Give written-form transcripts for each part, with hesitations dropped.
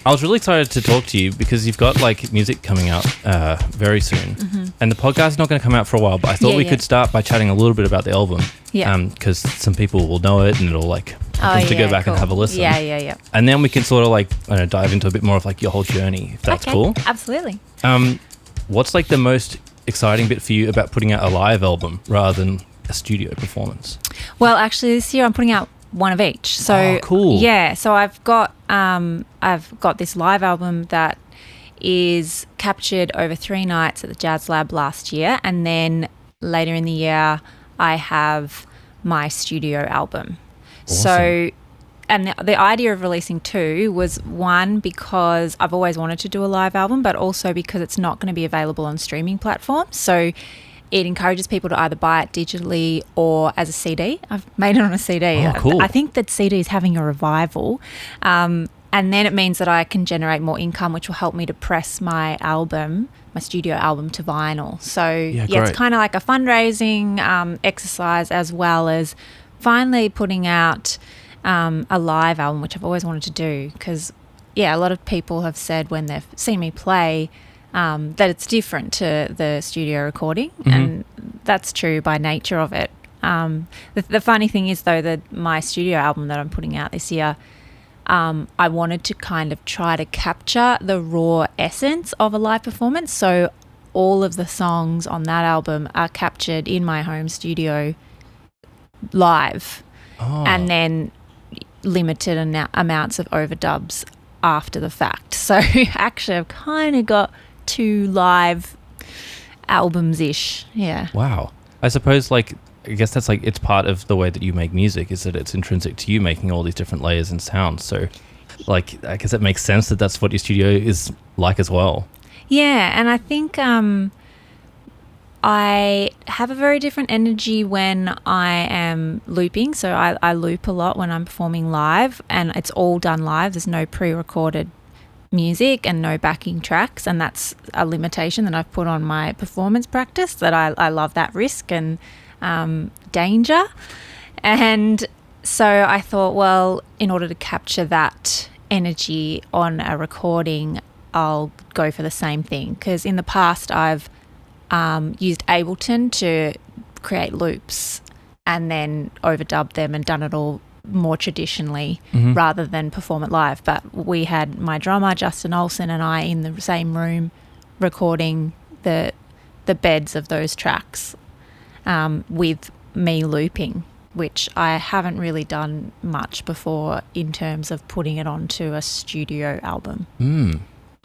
I was really excited to talk to you because you've got like music coming out very soon, and the podcast is not going to come out for a while. But I thought we could start by chatting a little bit about the album, because some people will know it and it'll like to go back and have a listen. Yeah. And then we can sort of like dive into a bit more of like your whole journey, if that's cool. Absolutely. What's like the most exciting bit for you about putting out a live album rather than a studio performance? Well, actually, this year I'm putting out one of each. So cool. Yeah, so I've got this live album that is captured over 3 nights at the Jazz Lab last year, and then later in the year I have my studio album. Awesome. So, and the idea of releasing 2 was, one, because I've always wanted to do a live album, but also because it's not going to be available on streaming platforms. So it encourages people to either buy it digitally or as a CD. I've made it on a CD. Oh, cool. I think that CD is having a revival. And then it means that I can generate more income, which will help me to press my album, my studio album, to vinyl. So, it's kind of like a fundraising exercise, as well as finally putting out a live album, which I've always wanted to do, because, a lot of people have said when they've seen me play that it's different to the studio recording, and that's true by nature of it. The funny thing is, though, that my studio album that I'm putting out this year, I wanted to kind of try to capture the raw essence of a live performance. So all of the songs on that album are captured in my home studio live, and then limited amounts of overdubs after the fact. So actually I've kind of got 2 live albums-ish. Yeah. Wow. I suppose I guess that's like, it's part of the way that you make music, is that it's intrinsic to you making all these different layers and sounds. So like, I guess it makes sense that that's what your studio is like as well. Yeah. And I think I have a very different energy when I am looping. So I loop a lot when I'm performing live, and it's all done live. There's no pre-recorded music and no backing tracks, and that's a limitation that I've put on my performance practice, that I love that risk and danger. And so I thought, well, in order to capture that energy on a recording, I'll go for the same thing, because in the past I've used Ableton to create loops and then overdub them and done it all more traditionally rather than perform it live. But we had my drummer Justin Olsen and I in the same room recording the beds of those tracks with me looping, which I haven't really done much before in terms of putting it onto a studio album.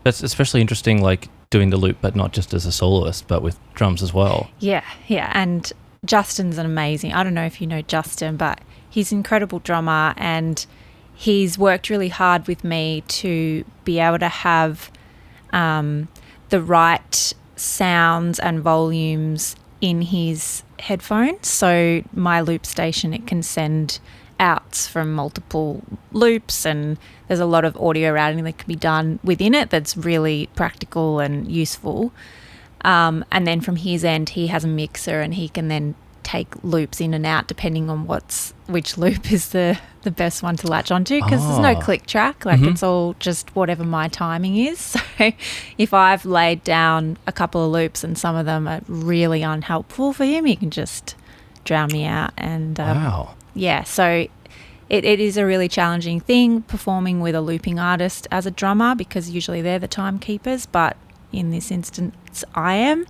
That's especially interesting, like doing the loop but not just as a soloist but with drums as well. Yeah, and Justin's an amazing, I don't know if you know Justin, but he's an incredible drummer, and he's worked really hard with me to be able to have the right sounds and volumes in his headphones. So my loop station, it can send outs from multiple loops, and there's a lot of audio routing that can be done within it that's really practical and useful. And then from his end, he has a mixer, and he can then take loops in and out depending on which loop is the best one to latch onto, because there's no click track, it's all just whatever my timing is. So if I've laid down a couple of loops and some of them are really unhelpful for him, he can just drown me out. And wow. Yeah, so it is a really challenging thing performing with a looping artist as a drummer, because usually they're the timekeepers, but in this instance I am.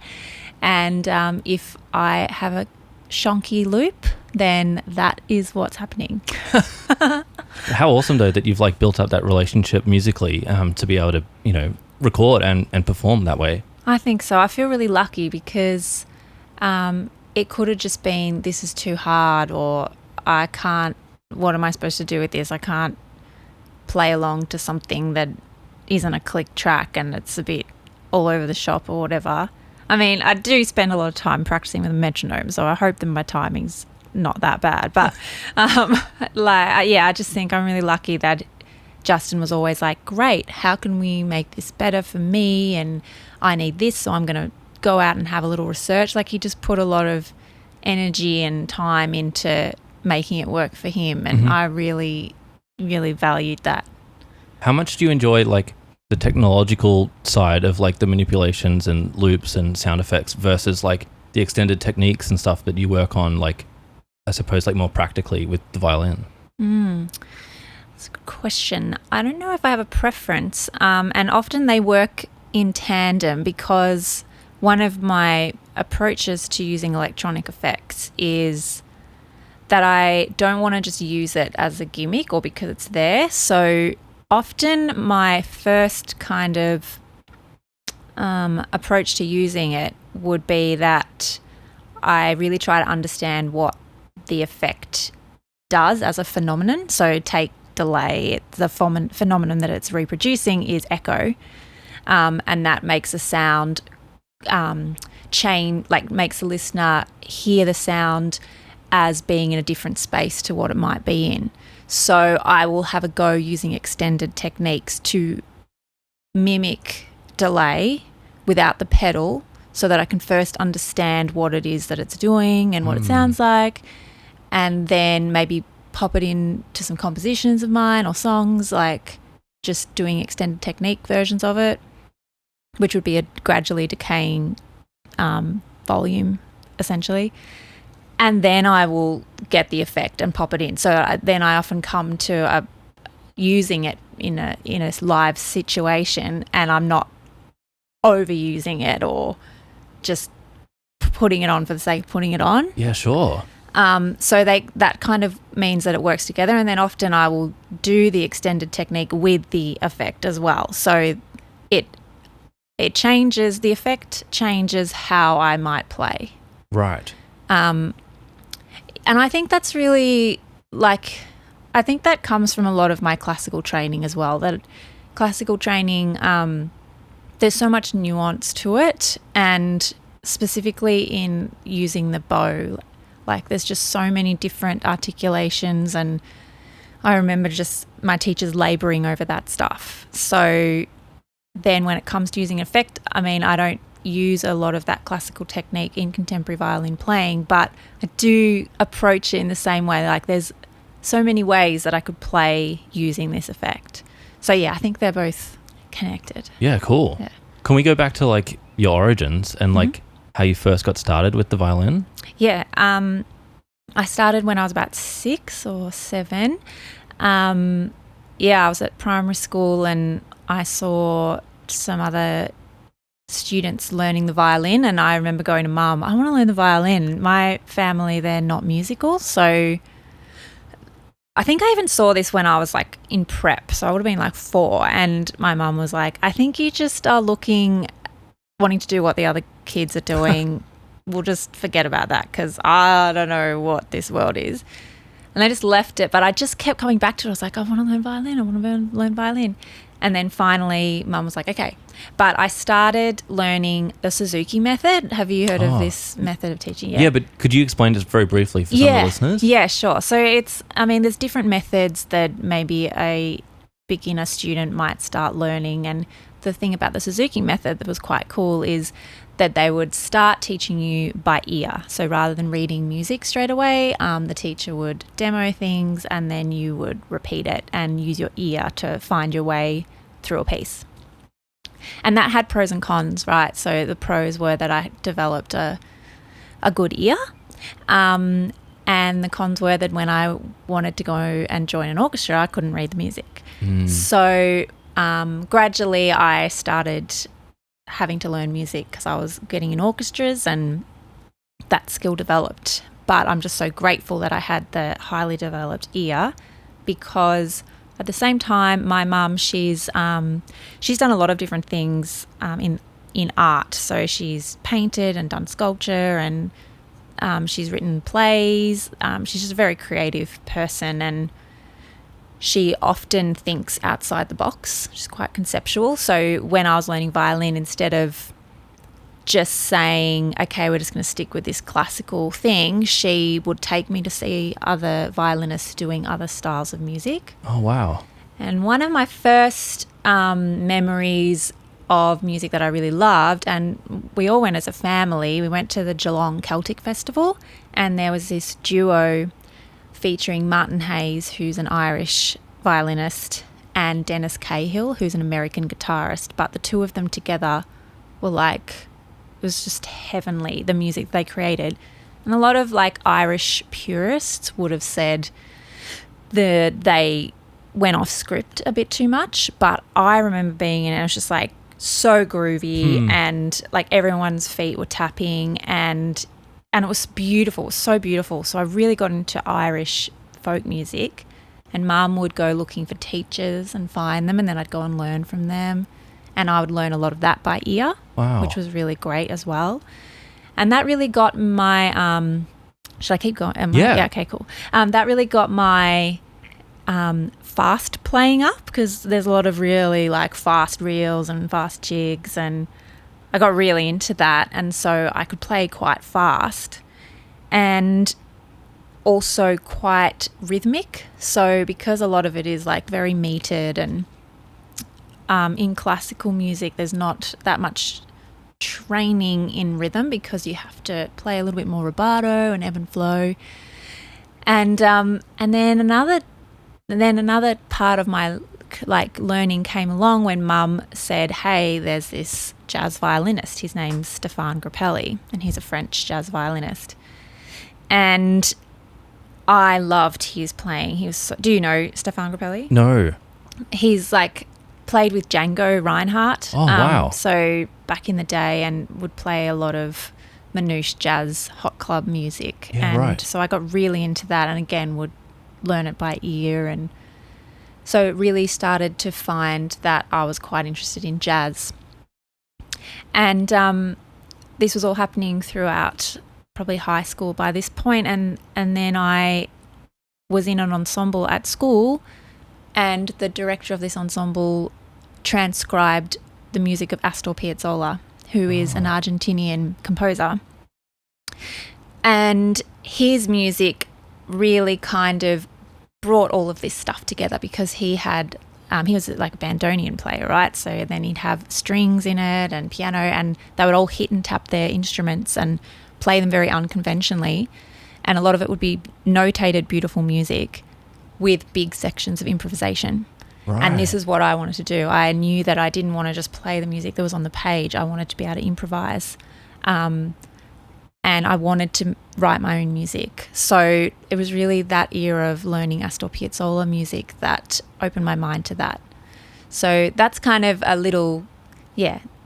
And if I have a shonky loop, then that is what's happening. How awesome though that you've like built up that relationship musically to be able to record and perform that way. I think so. I feel really lucky, because it could have just been, this is too hard, or I can't, what am I supposed to do with this? I can't play along to something that isn't a click track and it's a bit all over the shop or whatever. I mean, I do spend a lot of time practicing with a metronome, so I hope that my timing's not that bad. But I just think I'm really lucky that Justin was always like, great, how can we make this better for me? And I need this, so I'm going to go out and have a little research. Like, he just put a lot of energy and time into making it work for him, and I really, really valued that. How much do you enjoy like the technological side of like the manipulations and loops and sound effects versus like the extended techniques and stuff that you work on, like I suppose like more practically with the violin? That's a good question. I don't know if I have a preference, and often they work in tandem, because one of my approaches to using electronic effects is that I don't want to just use it as a gimmick or because it's there. So often my first kind of approach to using it would be that I really try to understand what the effect does as a phenomenon. So take delay, the phenomenon that it's reproducing is echo, and that makes a sound makes the listener hear the sound as being in a different space to what it might be in. So I will have a go using extended techniques to mimic delay without the pedal, so that I can first understand what it is that it's doing and what it sounds like, and then maybe pop it in to some compositions of mine or songs, like just doing extended technique versions of it, which would be a gradually decaying volume essentially. And then I will get the effect and pop it in. So then I often come to using it in a live situation, and I'm not overusing it or just putting it on for the sake of putting it on. Yeah, sure. So that kind of means that it works together, and then often I will do the extended technique with the effect as well. So it changes, the effect changes how I might play. Right. And I think that's really, I think that comes from a lot of my classical training as well. That classical training, there's so much nuance to it, and specifically in using the bow, there's just so many different articulations, and I remember just my teachers labouring over that stuff. So then when it comes to using effect, I mean, I don't use a lot of that classical technique in contemporary violin playing, but I do approach it in the same way. Like there's so many ways that I could play using this effect. So yeah, I think they're both connected. Yeah, cool. Yeah. Can we go back to like your origins and like how you first got started with the violin? Yeah, I started when I was about 6 or 7. I was at primary school and I saw some other students learning the violin, and I remember going to Mum, I want to learn the violin. My family, they're not musical, so I think I even saw this when I was like in prep, so I would have been like 4, and my mum was like, I think you just are wanting to do what the other kids are doing. We'll just forget about that because I don't know what this world is. And I just left it, but I just kept coming back to it. I was like, I want to learn violin. I want to learn violin. And then finally, Mum was like, okay. But I started learning the Suzuki method. Have you heard of this method of teaching? Yeah, but could you explain just very briefly for some of the listeners? Yeah, sure. So there's different methods that maybe a beginner student might start learning. And the thing about the Suzuki method that was quite cool is that they would start teaching you by ear. So rather than reading music straight away, the teacher would demo things and then you would repeat it and use your ear to find your way through a piece. And that had pros and cons, right? So the pros were that I developed a good ear, and the cons were that when I wanted to go and join an orchestra, I couldn't read the music. So gradually I started having to learn music because I was getting in orchestras and that skill developed. But I'm just so grateful that I had the highly developed ear, because at the same time, my mum, she's done a lot of different things in art. So she's painted and done sculpture, and she's written plays. She's just a very creative person, and she often thinks outside the box. She's quite conceptual. So when I was learning violin, instead of just saying, okay, we're just going to stick with this classical thing, she would take me to see other violinists doing other styles of music. Oh, wow. And one of my first memories of music that I really loved, and we all went as a family, we went to the Geelong Celtic Festival, and there was this duo featuring Martin Hayes, who's an Irish violinist, and Dennis Cahill, who's an American guitarist. But the two of them together were like, it was just heavenly, the music they created. And a lot of like Irish purists would have said that they went off script a bit too much, but I remember being in it, it was just like so groovy and like everyone's feet were tapping and it was beautiful, it was so beautiful. So I really got into Irish folk music, and Mum would go looking for teachers and find them, and then I'd go and learn from them, and I would learn a lot of that by ear, which was really great as well. And that really got my should I keep going? Yeah, okay, cool. That really got my fast playing up, because there's a lot of really like fast reels and fast jigs, and I got really into that, and so I could play quite fast and also quite rhythmic. So because a lot of it is like very metered, and in classical music there's not that much training in rhythm because you have to play a little bit more rubato and ebb and flow. And then another part of my like learning came along when Mum said, hey, there's this jazz violinist, his name's Stéphane Grappelli, and he's a French jazz violinist. And I loved his playing. He was do you know Stéphane Grappelli? No. He's like played with Django Reinhardt. Oh, wow. So back in the day, and would play a lot of manouche jazz hot club music. Yeah, and right. so I got really into that, and again would learn it by ear, and so it really started to find that I was quite interested in jazz. And this was all happening throughout probably high school by this point, and then I was in an ensemble at school, and the director of this ensemble transcribed the music of Astor Piazzolla, who is an Argentinian composer. And his music really kind of brought all of this stuff together, because he was like a bandoneon player, right? So then he'd have strings in it and piano, and they would all hit and tap their instruments and play them very unconventionally. And a lot of it would be notated, beautiful music with big sections of improvisation. Right. And this is what I wanted to do. I knew that I didn't want to just play the music that was on the page. I wanted to be able to improvise. And I wanted to write my own music. So it was really that era of learning Astor Piazzolla music that opened my mind to that. So that's kind of a little,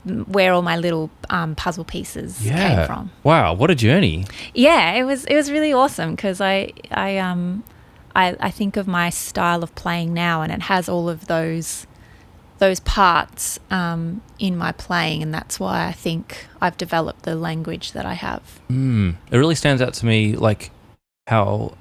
where all my little puzzle pieces came from. Wow, what a journey. Yeah, it was really awesome, because I think of my style of playing now, and it has all of those parts in my playing, and that's why I think I've developed the language that I have. It really stands out to me, like how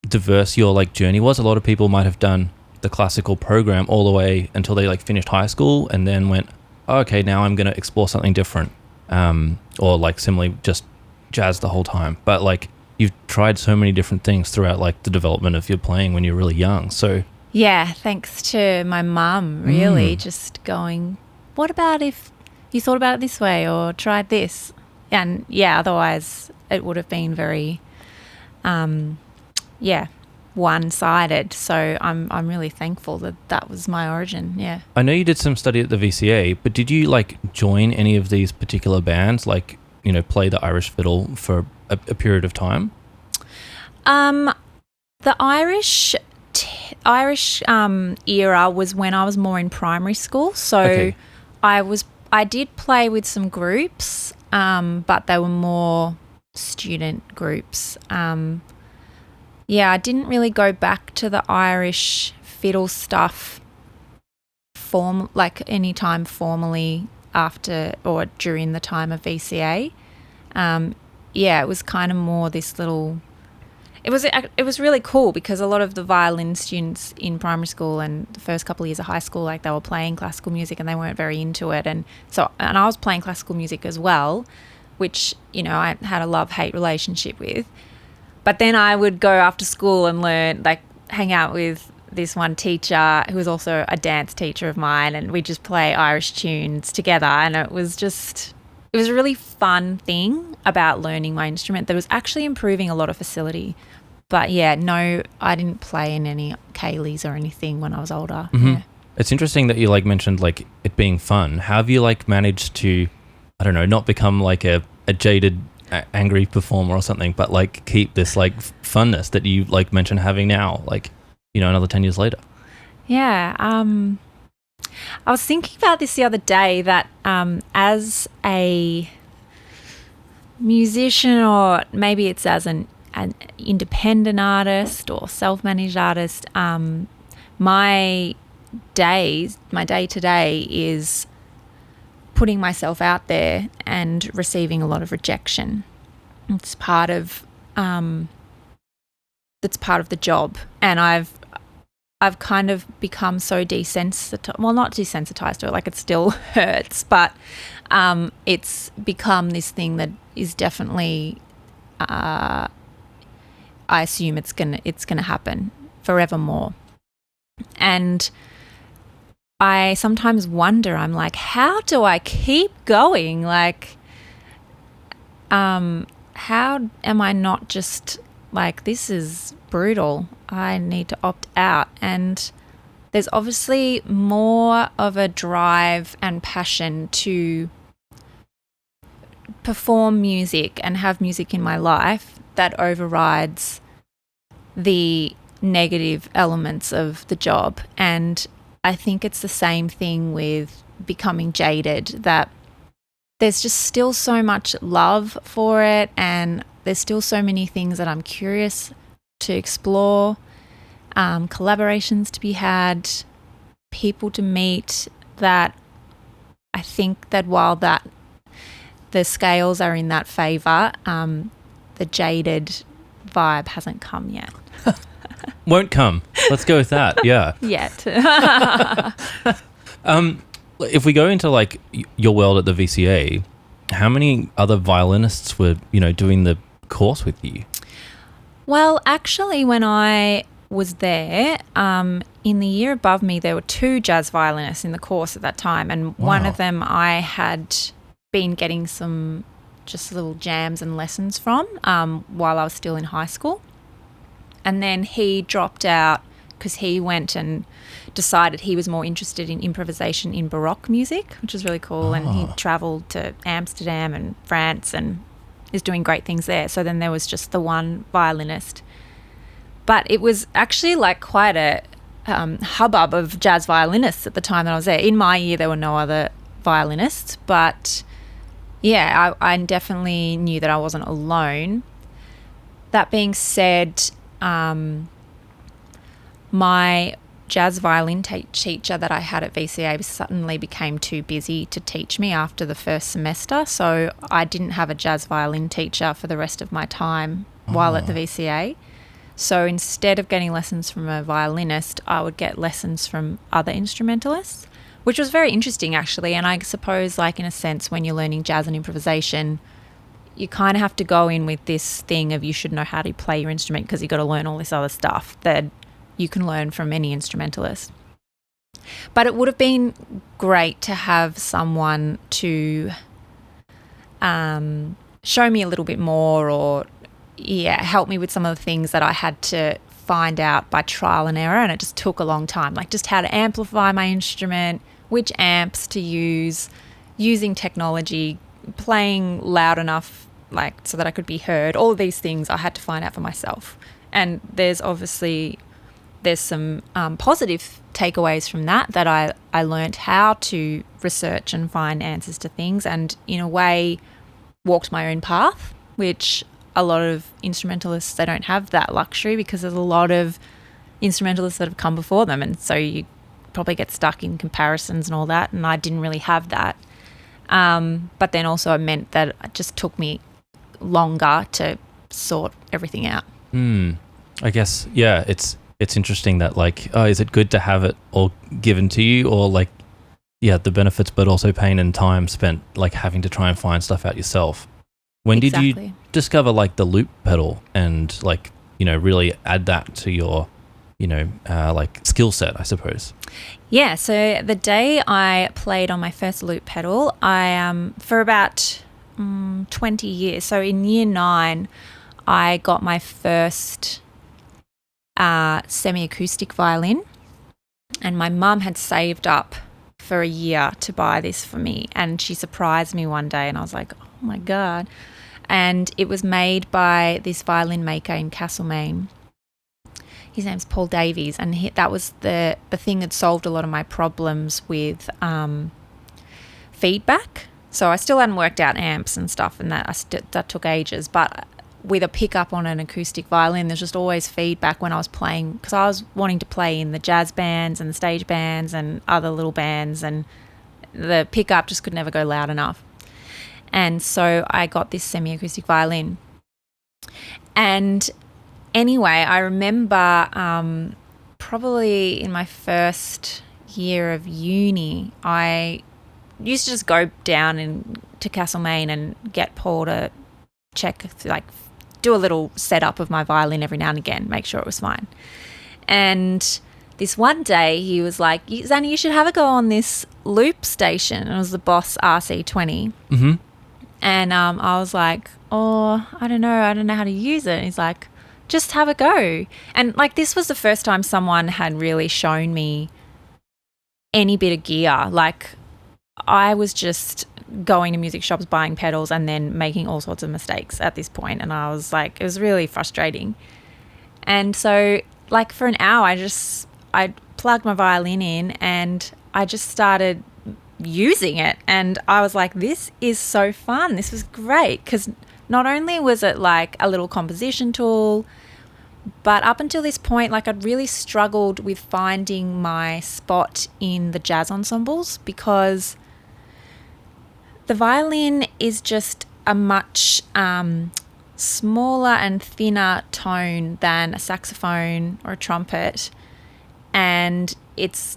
diverse your like journey was. A lot of people might have done the classical program all the way until they like finished high school, and then went, oh, okay, now I'm going to explore something different, or like similarly just jazz the whole time. But like you've tried so many different things throughout like the development of your playing when you're really young. So yeah, thanks to my mum, really, just going, what about if you thought about it this way or tried this? And yeah, otherwise it would have been very, one-sided. So I'm really thankful that was my origin, yeah. I know you did some study at the VCA, but did you like join any of these particular bands, like, you know, play the Irish fiddle for a period of time? The Irish era was when I was more in primary school. So okay. I did play with some groups, but they were more student groups. I didn't really go back to the Irish fiddle stuff anytime formally after or during the time of VCA. It was kind of more this little. It was really cool, because a lot of the violin students in primary school and the first couple of years of high school, like they were playing classical music and they weren't very into it, and I was playing classical music as well, which, you know, I had a love-hate relationship with. But then I would go after school and learn, like hang out with this one teacher who was also a dance teacher of mine, and we'd just play Irish tunes together, and it was a really fun thing about learning my instrument that was actually improving a lot of facility. But yeah, no, I didn't play in any Kayleys or anything when I was older. Mm-hmm. Yeah. It's interesting that you like mentioned like it being fun. How have you like managed to, I don't know, not become like a jaded, angry performer or something, but like keep this like funness that you like mentioned having now, like, you know, another 10 years later? Yeah. I was thinking about this the other day that as a musician, or maybe it's as an independent artist or self-managed artist, my day-to-day is putting myself out there and receiving a lot of rejection. It's part of the job, and I've kind of become so desensitized. Well, not desensitized to it, like it still hurts, but it's become this thing that is definitely, I assume it's gonna happen forevermore. And I sometimes wonder, I'm like, how do I keep going? Like, how am I not just like, this is brutal, I need to opt out? And there's obviously more of a drive and passion to perform music and have music in my life that overrides the negative elements of the job. And I think it's the same thing with becoming jaded, that there's just still so much love for it, and there's still so many things that I'm curious to explore, collaborations to be had, people to meet, that I think that while that the scales are in that favour, the jaded vibe hasn't come yet. Won't come. Let's go with that. Yeah. Yet. If we go into like your world at the VCA, how many other violinists were, you know, doing the course with you? Well, actually, when I was there, in the year above me, there were 2 jazz violinists in the course at that time, and one of them I had been getting some just little jams and lessons from while I was still in high school. And then he dropped out because he went and decided he was more interested in improvisation in Baroque music, which was really cool. And he travelled to Amsterdam and France and is doing great things there. So then there was just the one violinist. But it was actually like quite a hubbub of jazz violinists at the time that I was there. In my year, there were no other violinists. But yeah, I definitely knew that I wasn't alone. That being said, my jazz violin teacher that I had at VCA suddenly became too busy to teach me after the first semester, so I didn't have a jazz violin teacher for the rest of my time while at the VCA. So instead of getting lessons from a violinist, I would get lessons from other instrumentalists, which was very interesting actually. And I suppose, like, in a sense, when you're learning jazz and improvisation, you kind of have to go in with this thing of you should know how to play your instrument because you've got to learn all this other stuff that you can learn from any instrumentalist. But it would have been great to have someone to show me a little bit more, or help me with some of the things that I had to find out by trial and error, and it just took a long time, like just how to amplify my instrument, which amps to use, using technology, playing loud enough like so that I could be heard. All of these things I had to find out for myself. And there's some positive takeaways from that I learned how to research and find answers to things, and in a way walked my own path, which a lot of instrumentalists, they don't have that luxury because there's a lot of instrumentalists that have come before them, and so you probably get stuck in comparisons and all that, and I didn't really have that. But then also it meant that it just took me longer to sort everything out. I guess, yeah, it's interesting that like, is it good to have it all given to you, or like, yeah, the benefits, but also pain and time spent like having to try and find stuff out yourself. When did you discover like the loop pedal and like, you know, really add that to your, you know, like skill set, I suppose? Yeah, so the day I played on my first loop pedal, I for about 20 years, so in year 9, I got my first semi-acoustic violin, and my mum had saved up for a year to buy this for me, and she surprised me one day, and I was like, oh my God. And it was made by this violin maker in Castlemaine. His name's Paul Davies, and that was the thing that solved a lot of my problems with feedback. So I still hadn't worked out amps and stuff, and that took ages. But with a pickup on an acoustic violin, there's just always feedback when I was playing, because I was wanting to play in the jazz bands and the stage bands and other little bands, and the pickup just could never go loud enough. And so I got this semi-acoustic violin. And anyway, I remember probably in my first year of uni, I used to just go down to Castlemaine and get Paul to check, like, do a little setup of my violin every now and again, make sure it was fine. And this one day he was like, Xani, you should have a go on this loop station. It was the Boss RC20. Mm-hmm. And I was like, oh, I don't know how to use it. And he's like, just have a go. And like, this was the first time someone had really shown me any bit of gear. Like, I was just going to music shops, buying pedals, and then making all sorts of mistakes at this point. And I was like, it was really frustrating. And so, like, for an hour, I plugged my violin in and I just started using it. And I was like, this is so fun. This was great, because not only was it like a little composition tool, but up until this point, like, I'd really struggled with finding my spot in the jazz ensembles, because the violin is just a much smaller and thinner tone than a saxophone or a trumpet, and it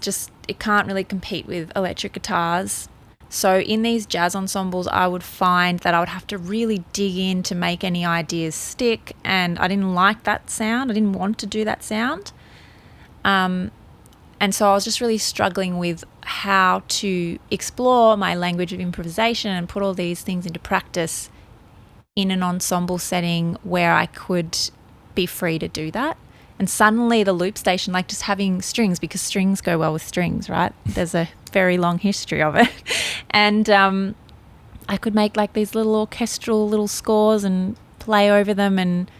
can't really compete with electric guitars. So in these jazz ensembles, I would find that I would have to really dig in to make any ideas stick, and I didn't like that sound. I didn't want to do that sound. And so I was just really struggling with how to explore my language of improvisation and put all these things into practice in an ensemble setting where I could be free to do that. And suddenly the loop station, like, just having strings, because strings go well with strings, right? There's a very long history of it. And I could make like these little orchestral little scores and play over them. And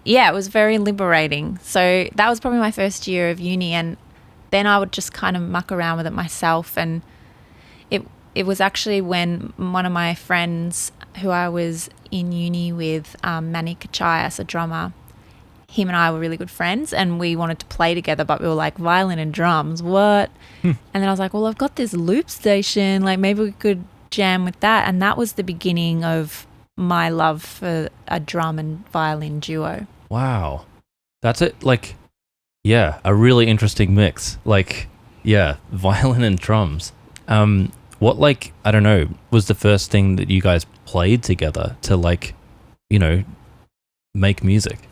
yeah, it was very liberating. So that was probably my first year of uni. And then I would just kind of muck around with it myself. And it was actually when one of my friends who I was in uni with, Xani Kolac, a drummer, him and I were really good friends, and we wanted to play together, but we were like, violin and drums, what? And then I was like, well, I've got this loop station, like, maybe we could jam with that. And that was the beginning of my love for a drum and violin duo. Wow. That's it. Like, yeah, a really interesting mix. Like, yeah, violin and drums. What, like, I don't know, was the first thing that you guys played together to, like, you know, make music?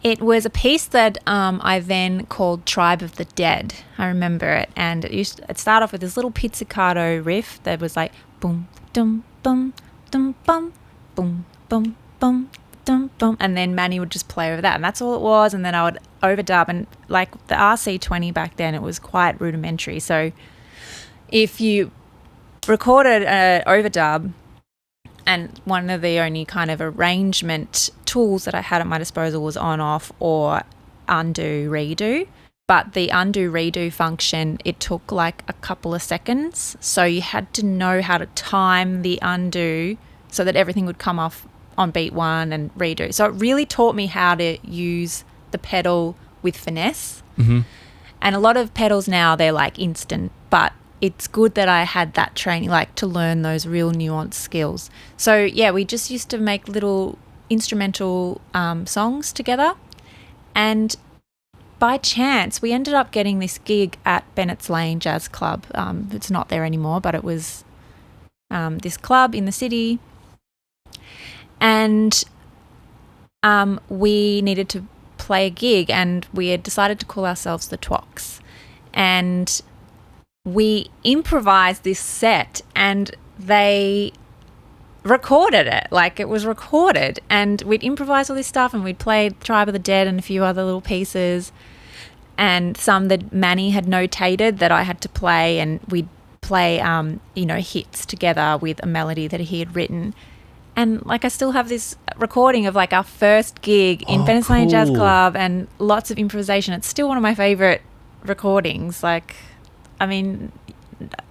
It was a piece that I then called Tribe of the Dead. I remember it. And it started off with this little pizzicato riff that was like boom, dum, bum, dum, bum, boom, bum, bum, dum, bum. And then Manny would just play over that. And that's all it was. And then I would overdub. And like the RC20 back then, it was quite rudimentary. So if you recorded an overdub, and one of the only kind of arrangement tools that I had at my disposal was on, off, or undo, redo. But the undo, redo function, it took like a couple of seconds. So you had to know how to time the undo so that everything would come off on beat one and redo. So it really taught me how to use the pedal with finesse. Mm-hmm. And a lot of pedals now, they're like instant, but it's good that I had that training, like, to learn those real nuanced skills. So yeah, we just used to make little instrumental songs together, and by chance we ended up getting this gig at Bennett's Lane Jazz Club. It's not there anymore, but it was this club in the city, and we needed to play a gig, and we had decided to call ourselves the Twocks, and we improvised this set, and they recorded it. Like, it was recorded, and we'd improvise all this stuff, and we'd play Tribe of the Dead and a few other little pieces, and some that Manny had notated that I had to play, and we'd play, hits together with a melody that he had written. And, like, I still have this recording of, like, our first gig in Venice Lane Jazz Club and lots of improvisation. It's still one of my favourite recordings. Like, I mean,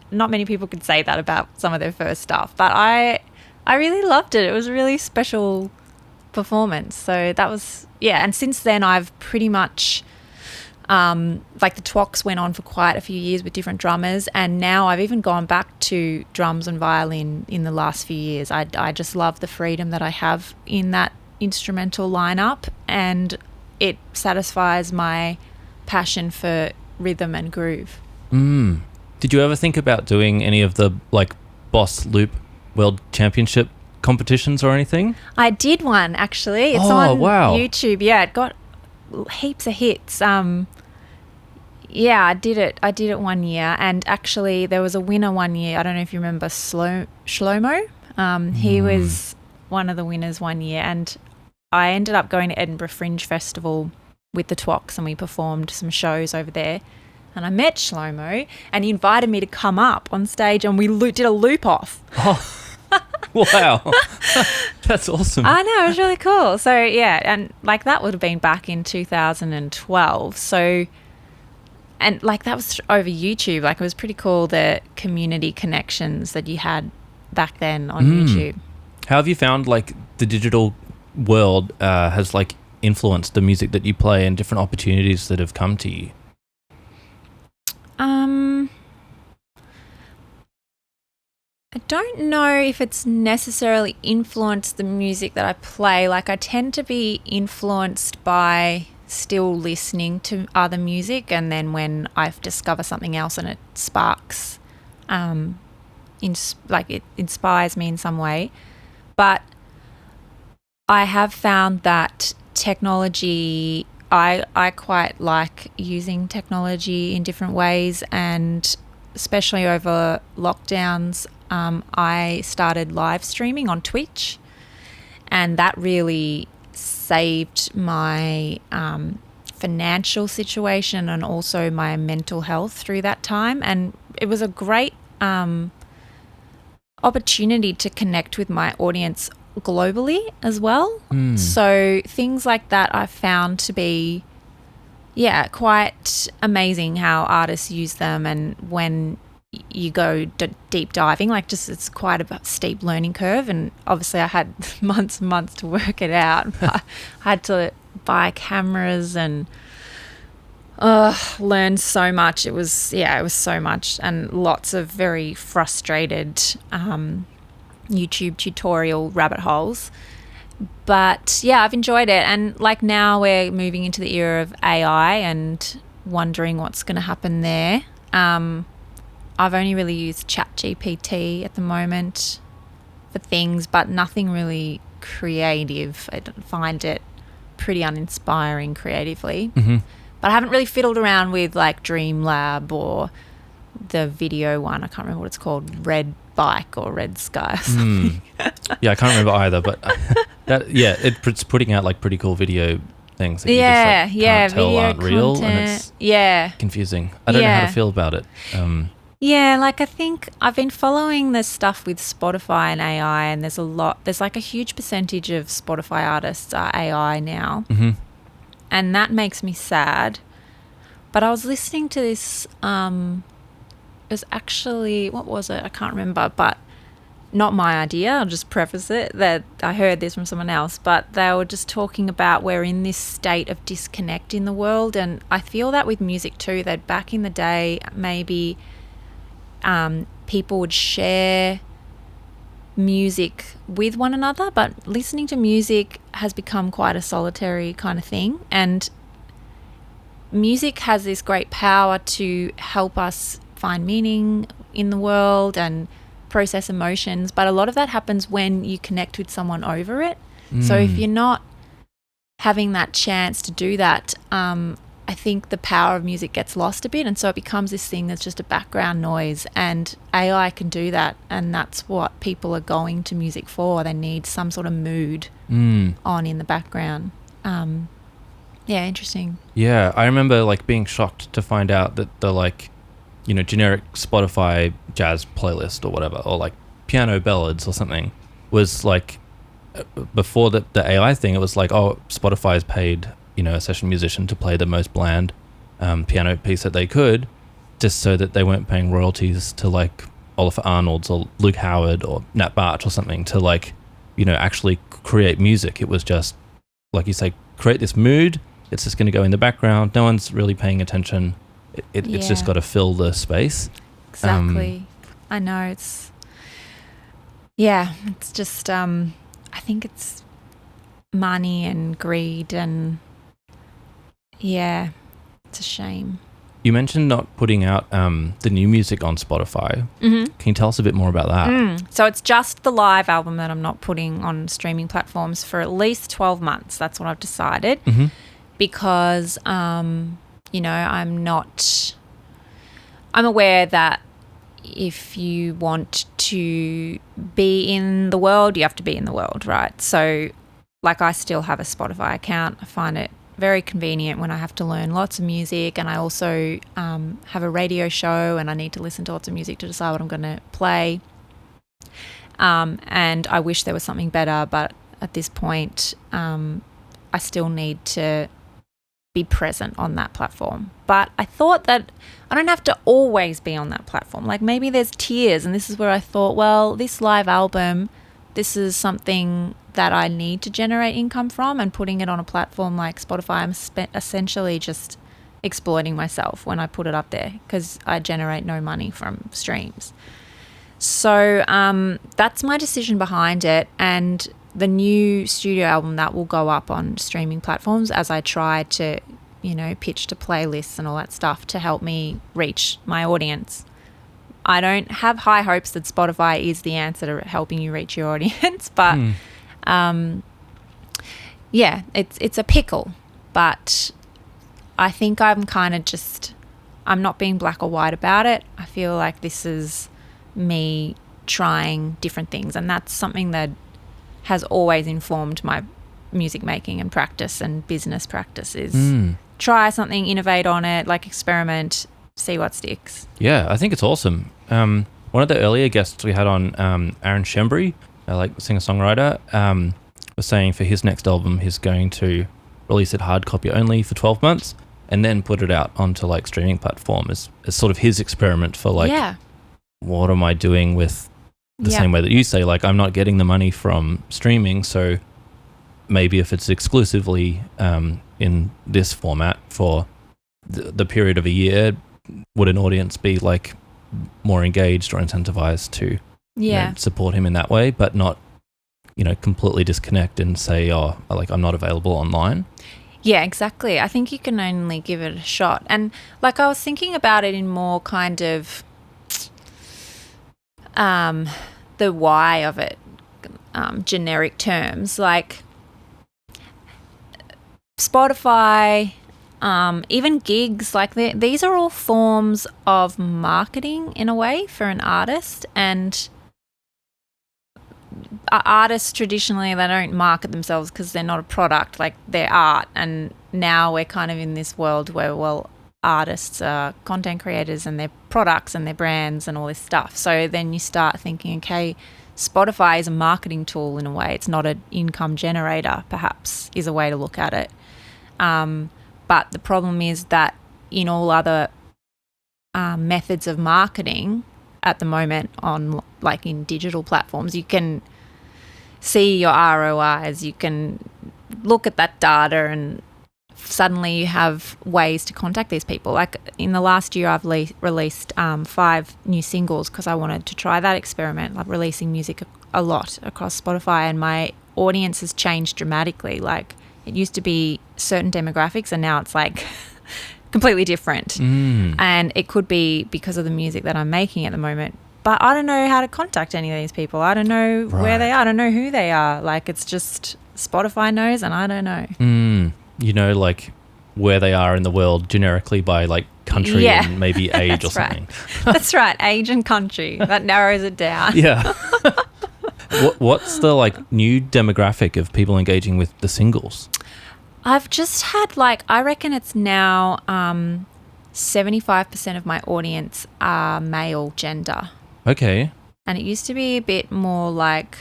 not many people could say that about some of their first stuff, but I really loved it. It was a really special performance. So that was, and since then I've pretty much, like, the Twox went on for quite a few years with different drummers, and now I've even gone back to drums and violin in the last few years. I just love the freedom that I have in that instrumental lineup, and it satisfies my passion for rhythm and groove. Did you ever think about doing any of the, like, Boss Loop World Championship competitions or anything? I did one, actually. It's on YouTube. Yeah, it got heaps of hits. I did it one year, and actually there was a winner one year. I don't know if you remember Shlomo. He was one of the winners one year, and I ended up going to Edinburgh Fringe Festival with the Twox, and we performed some shows over there. And I met Shlomo, and he invited me to come up on stage, and we did a loop off. Oh, wow. That's awesome. I know, it was really cool. So, yeah, and, like, that would have been back in 2012. So, and, like, that was over YouTube. Like, it was pretty cool, the community connections that you had back then on YouTube. How have you found, like, the digital world has, like, influenced the music that you play and different opportunities that have come to you? I don't know if it's necessarily influenced the music that I play. Like, I tend to be influenced by still listening to other music, and then when I discover something else and it sparks, it inspires me in some way. But I have found that technology, I quite like using technology in different ways, and especially over lockdowns, I started live streaming on Twitch, and that really saved my financial situation and also my mental health through that time. And it was a great opportunity to connect with my audience globally as well. So things like that I found to be quite amazing, how artists use them, and when you go deep diving, like, just it's quite a steep learning curve, and obviously I had months and months to work it out. I had to buy cameras and learn so much. It was so much, and lots of very frustrated YouTube tutorial rabbit holes. But yeah, I've enjoyed it, and, like, now we're moving into the era of AI and wondering what's going to happen there. I've only really used ChatGPT at the moment for things, but nothing really creative. I find it pretty uninspiring creatively. But I haven't really fiddled around with, like, Dreamlab or the video one. I can't remember what it's called, Red Bike or Red Sky or something. Yeah, I can't remember either, but it's putting out, like, pretty cool video things that you just, like, can't tell aren't real, and it's confusing. I don't know how to feel about it. Like, I think I've been following this stuff with Spotify and AI, and there's like a huge percentage of Spotify artists are AI now. And that makes me sad. But I was listening to this, it was actually, what was it? I can't remember, but not my idea. I'll just preface it that I heard this from someone else, but they were just talking about we're in this state of disconnect in the world. And I feel that with music too, that back in the day, maybe people would share music with one another, but listening to music has become quite a solitary kind of thing. And music has this great power to help us find meaning in the world and process emotions, but a lot of that happens when you connect with someone over it. So if you're not having that chance to do that, I think the power of music gets lost a bit, and so it becomes this thing that's just a background noise, and AI can do that, and that's what people are going to music for. They need some sort of mood on in the background. Yeah, interesting. Yeah, I remember like being shocked to find out that the like, you know, generic Spotify jazz playlist or whatever, or like piano ballads or something, was like before the AI thing. It was like, oh, Spotify's paid, you know, a session musician to play the most bland piano piece that they could, just so that they weren't paying royalties to like Oliver Arnolds or Luke Howard or Nat Barch or something to like, you know, actually create music. It was just, like you say, create this mood. It's just going to go in the background. No one's really paying attention. It's just got to fill the space. Exactly. I know. It's just, I think it's money and greed, and it's a shame. You mentioned not putting out the new music on Spotify. Mm-hmm. Can you tell us a bit more about that? So it's just the live album that I'm not putting on streaming platforms for at least 12 months. That's what I've decided. Mm-hmm. Because, you know, I'm aware that if you want to be in the world, you have to be in the world, right? So, like, I still have a Spotify account. I find it very convenient when I have to learn lots of music, and I also have a radio show and I need to listen to lots of music to decide what I'm going to play. And I wish there was something better, but at this point, I still need to be present on that platform. But I thought that I don't have to always be on that platform. Like, maybe there's tiers, and this is where I thought, well, this live album, this is something that I need to generate income from, and putting it on a platform like Spotify, I'm essentially just exploiting myself when I put it up there, because I generate no money from streams. So that's my decision behind it, and the new studio album that will go up on streaming platforms as I try to, you know, pitch to playlists and all that stuff to help me reach my audience. I don't have high hopes that Spotify is the answer to helping you reach your audience, but it's a pickle. But I think I'm kind of I'm not being black or white about it. I feel like this is me trying different things, and that's something that has always informed my music making and practice and business practice, is try something, innovate on it, like experiment, see what sticks. Yeah, I think it's awesome. One of the earlier guests we had on, Aaron Shembry, like singer-songwriter, was saying for his next album he's going to release it hard copy only for 12 months and then put it out onto like streaming platforms as sort of his experiment for like, what am I doing with the same way that you say, like, I'm not getting the money from streaming, so maybe if it's exclusively in this format for the period of a year, would an audience be like more engaged or incentivized to you know, support him in that way, but not, you know, completely disconnect and say, oh, like, I'm not available online? Yeah, exactly. I think you can only give it a shot. And like, I was thinking about it in more kind of the why of it, generic terms, like Spotify, even gigs, like these are all forms of marketing in a way for an artist. And artists traditionally, they don't market themselves because they're not a product, like they're art. And now we're kind of in this world where, well, artists are content creators and they're products and they're brands and all this stuff. So then you start thinking, okay, Spotify is a marketing tool in a way. It's not an income generator, perhaps, is a way to look at it. But the problem is that in all other methods of marketing at the moment, on like in digital platforms, you can see your ROIs, you can look at that data, and suddenly you have ways to contact these people. Like in the last year, I've released 5 new singles because I wanted to try that experiment, like releasing music a lot across Spotify, and my audience has changed dramatically. Like, it used to be certain demographics and now it's like completely different. And it could be because of the music that I'm making at the moment. But I don't know how to contact any of these people. I don't know where they are. I don't know who they are. Like, it's just Spotify knows and I don't know. You know, like where they are in the world generically by like country and maybe age or something. Right. That's right, age and country. That narrows it down. Yeah. What's the like new demographic of people engaging with the singles? I've just had I reckon it's now 75% of my audience are male gender. Okay. And it used to be a bit more like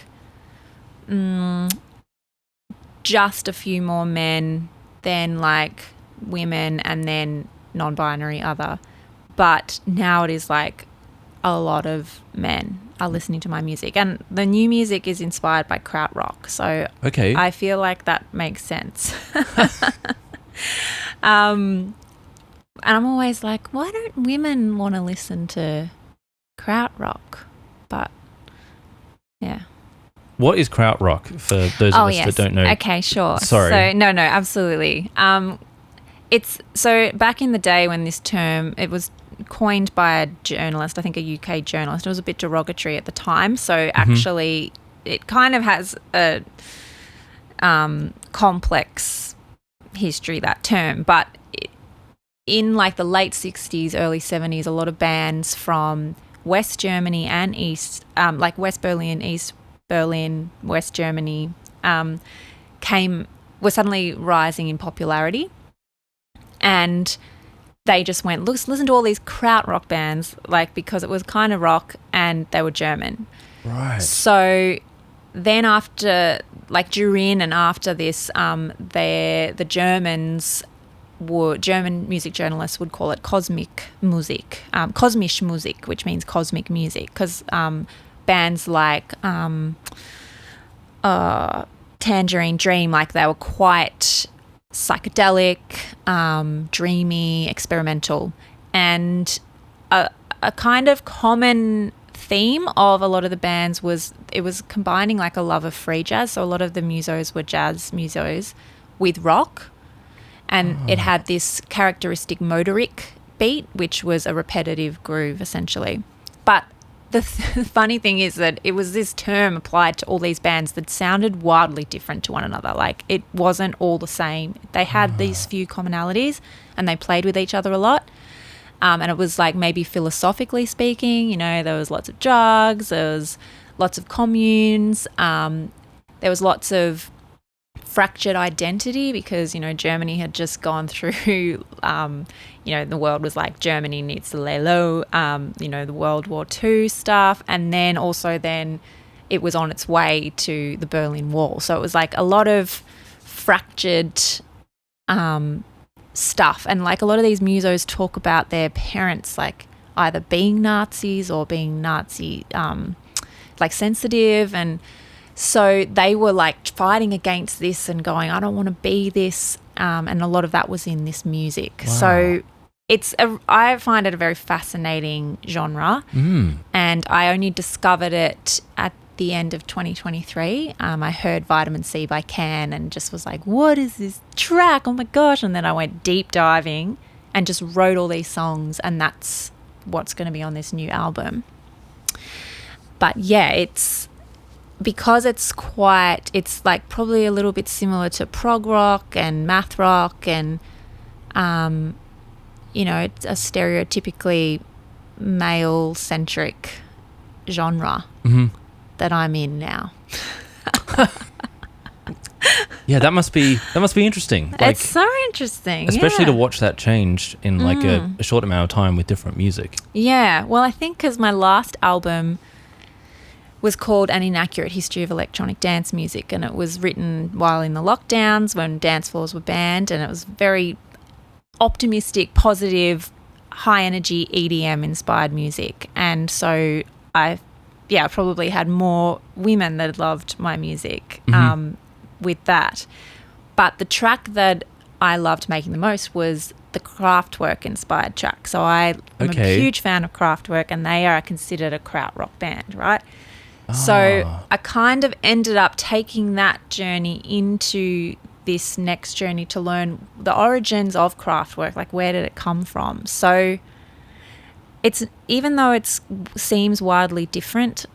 just a few more men, then like women, and then non-binary other. But now it is like a lot of men are listening to my music. And the new music is inspired by krautrock. So okay. I feel like that makes sense. And I'm always like, why don't women want to listen to krautrock? But yeah. What is krautrock for those of us that don't know? Okay, sure. Sorry. So no, absolutely. It's so back in the day when this term, it was coined by a journalist, I think a UK journalist. It was a bit derogatory at the time. So actually it kind of has a complex history, that term. But in like the late 60s, early 70s, a lot of bands from West Germany and East, like West Berlin, East Berlin, West Germany, were suddenly rising in popularity. And they just went, listen to all these krautrock bands, because it was kind of rock and they were German. Right. So then after, during and after this, the German music journalists would call it kosmisch Musik, which means cosmic music, because bands like Tangerine Dream, they were quite psychedelic, dreamy, experimental, and a kind of common theme of a lot of the bands was combining a love of free jazz. So a lot of the musos were jazz musos with rock, and it had this characteristic motoric beat, which was a repetitive groove essentially. But the funny thing is that it was this term applied to all these bands that sounded wildly different to one another. It wasn't all the same. They had these few commonalities and they played with each other a lot. And it was maybe philosophically speaking, there was lots of drugs, there was lots of communes, there was lots of fractured identity because, Germany had just gone through, the world was Germany needs to lay low, the World War II stuff. And then also it was on its way to the Berlin Wall. So it was a lot of fractured stuff. And a lot of these musos talk about their parents either being Nazis or being Nazi sensitive, and so they were fighting against this and going, I don't want to be this, and a lot of that was in this music. Wow. So I find it a very fascinating genre, and I only discovered it at the end of 2023. I heard Vitamin C by Can and just was like, what is this track? Oh my gosh. And then I went deep diving and just wrote all these songs, and that's what's going to be on this new album. But yeah, it's because it's probably a little bit similar to prog rock and math rock, and it's a stereotypically male-centric genre that I'm in now. Yeah, that must be interesting. It's so interesting, especially to watch that change in a short amount of time with different music. Yeah, well, I think because my last album was called An Inaccurate History of Electronic Dance Music, and it was written while in the lockdowns when dance floors were banned, and it was very optimistic, positive, high-energy EDM-inspired music. And so I probably had more women that loved my music with that. But the track that I loved making the most was the Kraftwerk-inspired track. So I'm a huge fan of Kraftwerk, and they are considered a krautrock band, right? So I kind of ended up taking that journey into this next journey to learn the origins of Kraftwerk, where did it come from? So it's, even though it seems wildly different,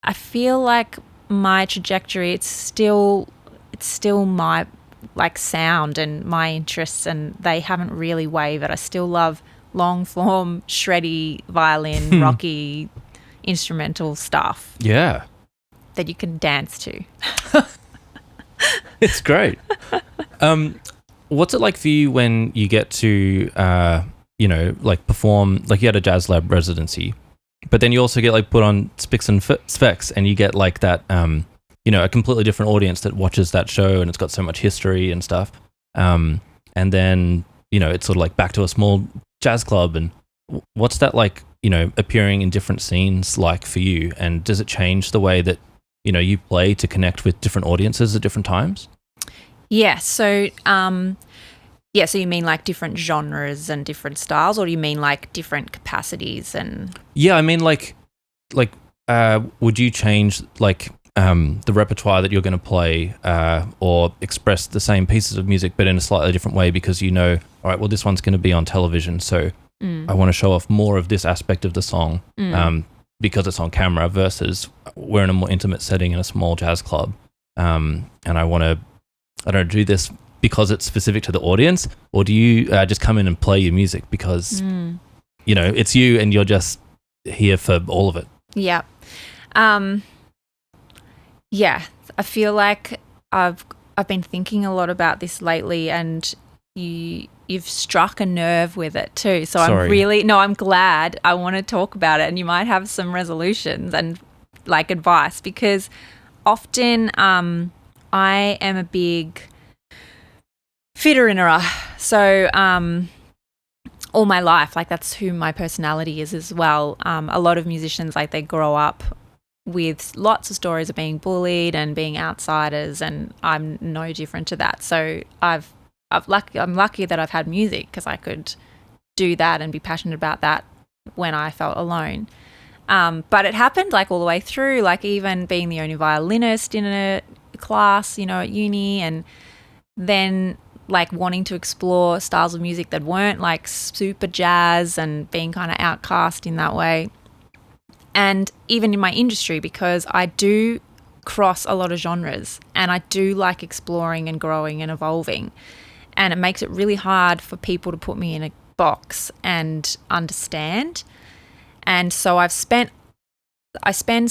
I feel like my trajectory, it's still my like sound and my interests, and they haven't really wavered. I still love long form, shreddy violin, rocky instrumental stuff. Yeah. That you can dance to. It's great. What's it like for you when you get to, like perform, like you had a Jazz Lab residency, but then you also get like put on Spicks and Specs, and you get like that, a completely different audience that watches that show, and it's got so much history and stuff. And then, it's sort of like back to a small jazz club. And what's that like, appearing in different scenes like for you? And does it change the way that, you play to connect with different audiences at different times? Yeah. So, so you mean like different genres and different styles, or do you mean like different capacities and? Yeah, I mean like, would you change like the repertoire that you're going to play, or express the same pieces of music but in a slightly different way because all right, well, this one's going to be on television, so I want to show off more of this aspect of the song because it's on camera versus we're in a more intimate setting in a small jazz club, and I want to, do this because it's specific to the audience, or do you just come in and play your music because, it's you and you're just here for all of it? Yeah. Yeah, I feel like I've been thinking a lot about this lately, and you've struck a nerve with it too. So Sorry. I'm glad. I want to talk about it, and you might have some resolutions and like advice, because often I am a big fitterer. So all my life, like that's who my personality is as well. A lot of musicians, like they grow up with lots of stories of being bullied and being outsiders, and I'm no different to that. So I'm lucky that I've had music, because I could do that and be passionate about that when I felt alone. But it happened like all the way through, like even being the only violinist in a class, at uni, and then like wanting to explore styles of music that weren't like super jazz and being kind of outcast in that way. And even in my industry, because I do cross a lot of genres and I do like exploring and growing and evolving. And it makes it really hard for people to put me in a box and understand. And so I spend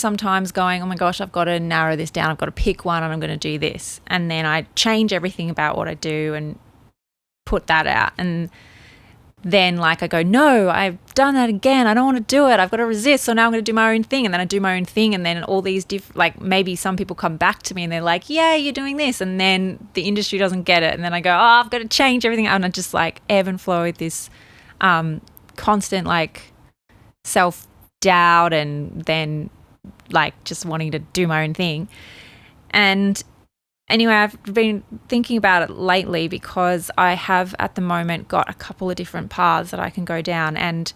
sometimes going, oh my gosh, I've got to narrow this down. I've got to pick one and I'm going to do this. And then I change everything about what I do and put that out. And then like I go, no, I've done that again. I don't want to do it. I've got to resist. So now I'm going to do my own thing. And then I do my own thing. And then all these like maybe some people come back to me and they're like, yeah, you're doing this. And then the industry doesn't get it. And then I go, oh, I've got to change everything. And I just like ebb and flow with this constant like self-doubt, and then like just wanting to do my own thing. And anyway, I've been thinking about it lately because I have at the moment got a couple of different paths that I can go down. And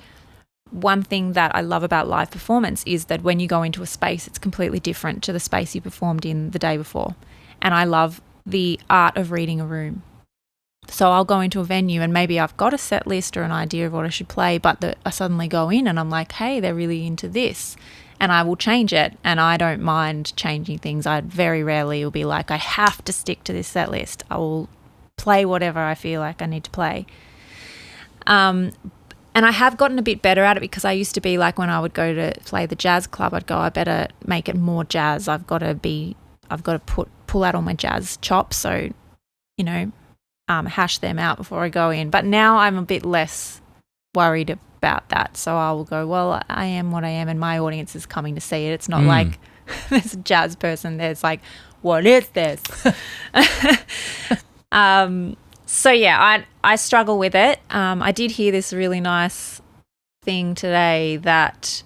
one thing that I love about live performance is that when you go into a space, it's completely different to the space you performed in the day before. And I love the art of reading a room. So I'll go into a venue and maybe I've got a set list or an idea of what I should play, but I suddenly go in and I'm like, hey, they're really into this. And I will change it, and I don't mind changing things. I very rarely will be like, I have to stick to this set list. I will play whatever I feel like I need to play. And I have gotten a bit better at it, because I used to be like, when I would go to play the jazz club, I'd go, I better make it more jazz. I've got to pull out all my jazz chops. So, hash them out before I go in. But now I'm a bit less worried about that. So I will go, well, I am what I am, and my audience is coming to see it. It's not like there's a jazz person there's like, what is this? So yeah, I struggle with it. I did hear this really nice thing today, that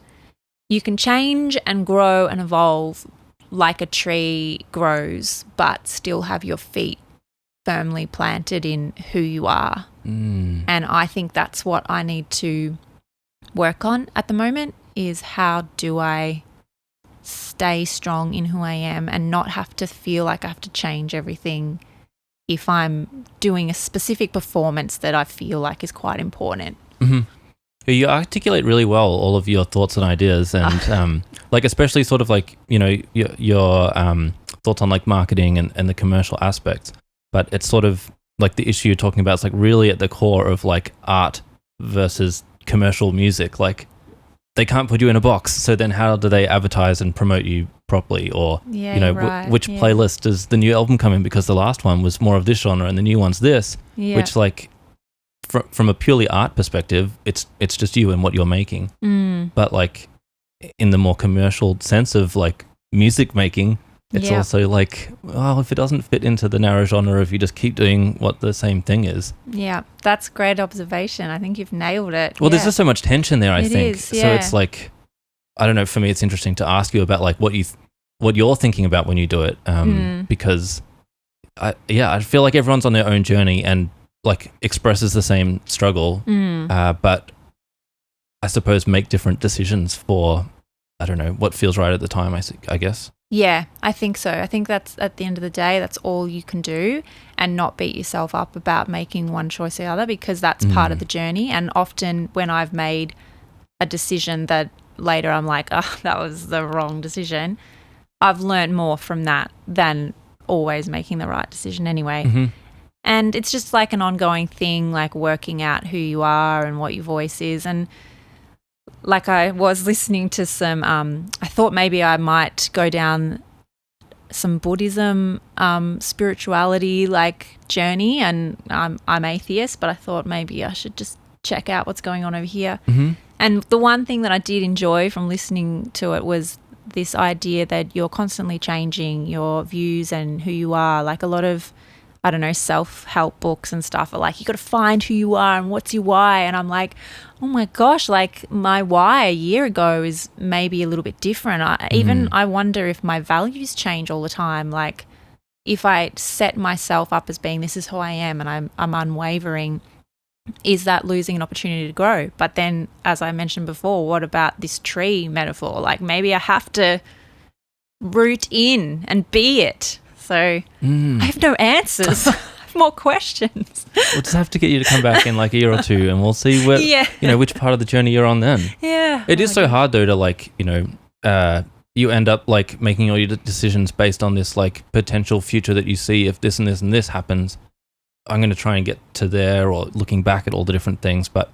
you can change and grow and evolve like a tree grows, but still have your feet firmly planted in who you are. And I think that's what I need to work on at the moment, is how do I stay strong in who I am and not have to feel like I have to change everything if I'm doing a specific performance that I feel like is quite important. Mm-hmm. You articulate really well all of your thoughts and ideas, and like especially sort of like, your thoughts on like marketing and the commercial aspects. but it's sort of like the issue you're talking about is like really at the core of like art versus commercial music. Like they can't put you in a box, so then how do they advertise and promote you properly? Or which playlist does the new album come in, because the last one was more of this genre and the new one's this, which like from a purely art perspective, it's just you and what you're making. But like in the more commercial sense of like music making, it's also like, well, if it doesn't fit into the narrow genre, if you just keep doing what the same thing is. Yeah, that's great observation. I think you've nailed it. Well, there's just so much tension there, I think. Is, yeah. So it's like, I don't know, for me it's interesting to ask you about like what you're thinking about when you do it, because I feel like everyone's on their own journey and like expresses the same struggle, but I suppose make different decisions for, I don't know, what feels right at the time, I guess. Yeah, I think so. I think that's at the end of the day, that's all you can do, and not beat yourself up about making one choice or the other, because that's part of the journey. And often when I've made a decision that later I'm like, oh, that was the wrong decision, I've learned more from that than always making the right decision anyway. And it's just like an ongoing thing, like working out who you are and what your voice is. And like I was listening to some, I thought maybe I might go down some Buddhism, spirituality like journey, and I'm atheist, but I thought maybe I should just check out what's going on over here. And the one thing that I did enjoy from listening to it was this idea that you're constantly changing your views and who you are. Like a lot of, I don't know, self-help books and stuff are like, you got to find who you are and what's your why. And I'm like, oh my gosh, like my why a year ago is maybe a little bit different. I wonder if my values change all the time. Like if I set myself up as being, this is who I am, and I'm unwavering, is that losing an opportunity to grow? But then, as I mentioned before, what about this tree metaphor? Like maybe I have to root in and be it. So I have no answers. I have more questions. We'll just have to get you to come back in like a year or two, and we'll see where, which part of the journey you're on then. Yeah. It is so hard though to like, you end up like making all your decisions based on this like potential future that you see. If this and this and this happens, I'm going to try and get to there, or looking back at all the different things. But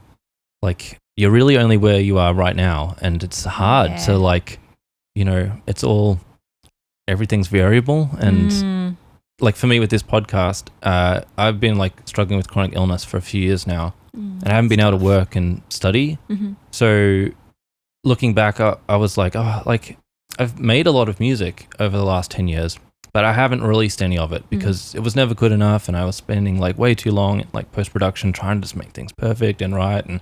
like you're really only where you are right now, and it's hard to like, it's all, everything's variable. And like for me with this podcast, I've been like struggling with chronic illness for a few years now, and I haven't been able to work and study. So looking back, I was like, oh, like I've made a lot of music over the last 10 years, but I haven't released any of it because it was never good enough, and I was spending like way too long in like post-production trying to just make things perfect and right. And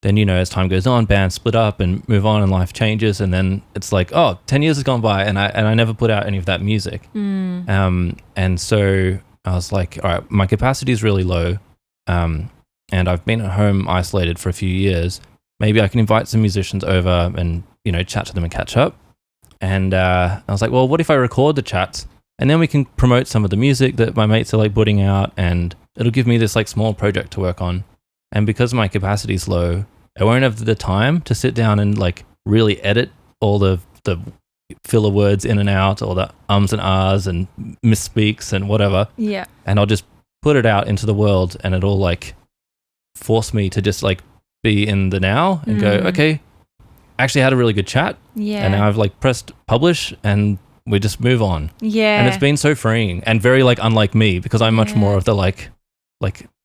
then, as time goes on, bands split up and move on and life changes, and then it's like, 10 years has gone by and I never put out any of that music. And so I was like, all right, my capacity is really low, and I've been at home isolated for a few years. Maybe I can invite some musicians over and, chat to them and catch up. And I was like, well, what if I record the chats, and then we can promote some of the music that my mates are like putting out, and it'll give me this like small project to work on. And because my capacity is low, I won't have the time to sit down and like really edit all the filler words in and out, or the ums and ahs and misspeaks and whatever. Yeah. And I'll just put it out into the world, and it'll like force me to just like be in the now and go, okay, actually had a really good chat. Yeah. And now I've like pressed publish, and we just move on. Yeah. And it's been so freeing and very like unlike me, because I'm much more of the like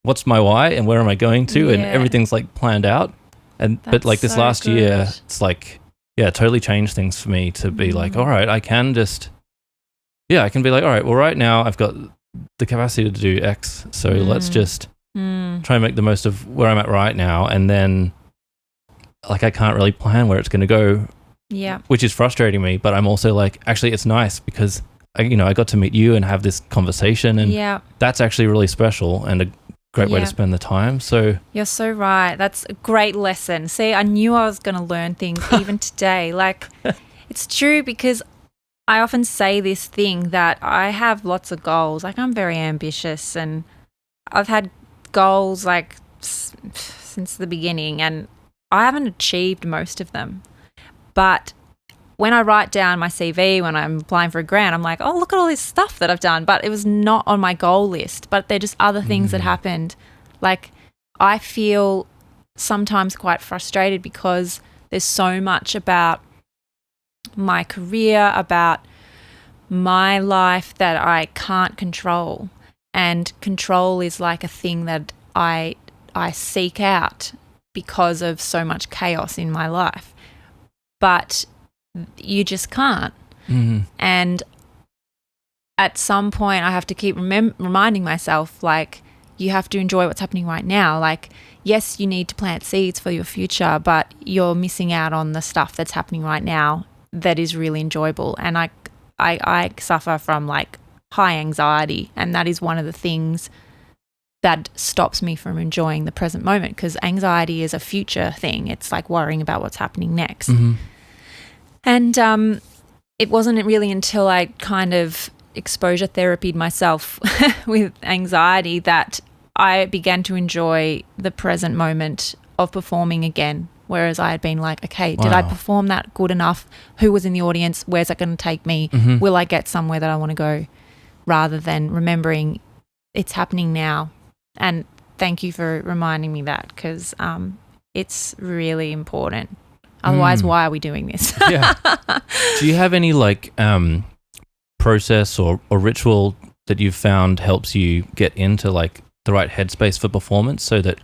what's my why and where am I going to, and everything's like planned out. And but like this last year, it's like totally changed things for me to be like, all right, I can just I can be like, all right, well right now I've got the capacity to do X, so let's just try and make the most of where I'm at right now. And then like I can't really plan where it's going to go, which is frustrating me, but I'm also like, actually it's nice because I got to meet you and have this conversation, and that's actually really special and a great way to spend the time. So you're so right. That's a great lesson. See, I knew I was going to learn things even today. Like it's true, because I often say this thing that I have lots of goals. Like I'm very ambitious, and I've had goals like since the beginning, and I haven't achieved most of them. But when I write down my CV, when I'm applying for a grant, I'm like, oh, look at all this stuff that I've done. But it was not on my goal list. But they're just other things that happened. Like, I feel sometimes quite frustrated because there's so much about my career, about my life that I can't control. And control is like a thing that I seek out because of so much chaos in my life. But you just can't. And at some point I have to keep reminding myself, like, you have to enjoy what's happening right now. Like, yes, you need to plant seeds for your future, but you're missing out on the stuff that's happening right now that is really enjoyable. And I suffer from like high anxiety, and that is one of the things that stops me from enjoying the present moment, because anxiety is a future thing. It's like worrying about what's happening next. And it wasn't really until I kind of exposure therapied myself with anxiety that I began to enjoy the present moment of performing again, whereas I had been like, okay, did I perform that good enough? Who was in the audience? Where's that going to take me? Will I get somewhere that I want to go? Rather than remembering it's happening now. And thank you for reminding me that, because it's really important. Otherwise, why are we doing this? Yeah. Do you have any like process or ritual that you've found helps you get into like the right headspace for performance, so that,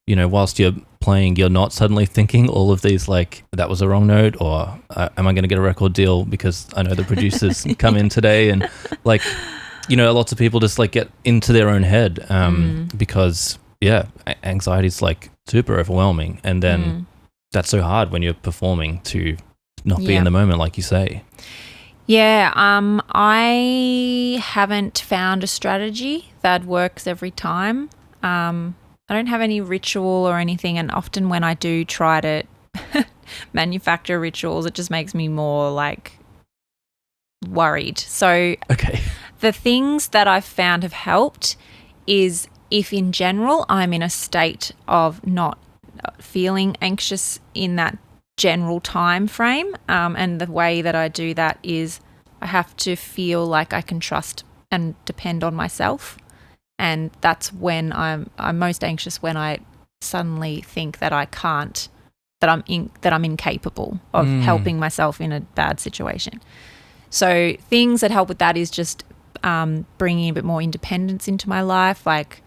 you know, whilst you're playing, you're not suddenly thinking all of these like, that was a wrong note, or am I going to get a record deal because I know the producers come in today, and like, you know, lots of people just like get into their own head because anxiety is like super overwhelming, and then that's so hard when you're performing to not be in the moment, like you say. Yeah, I haven't found a strategy that works every time. I don't have any ritual or anything, and often when I do try to manufacture rituals, it just makes me more like worried. So the things that I've found have helped is if in general I'm in a state of not feeling anxious in that general time frame, and the way that I do that is I have to feel like I can trust and depend on myself, and that's when I'm most anxious, when I suddenly think that I can't, that I'm incapable of helping myself in a bad situation. So things that help with that is just bringing a bit more independence into my life. Like,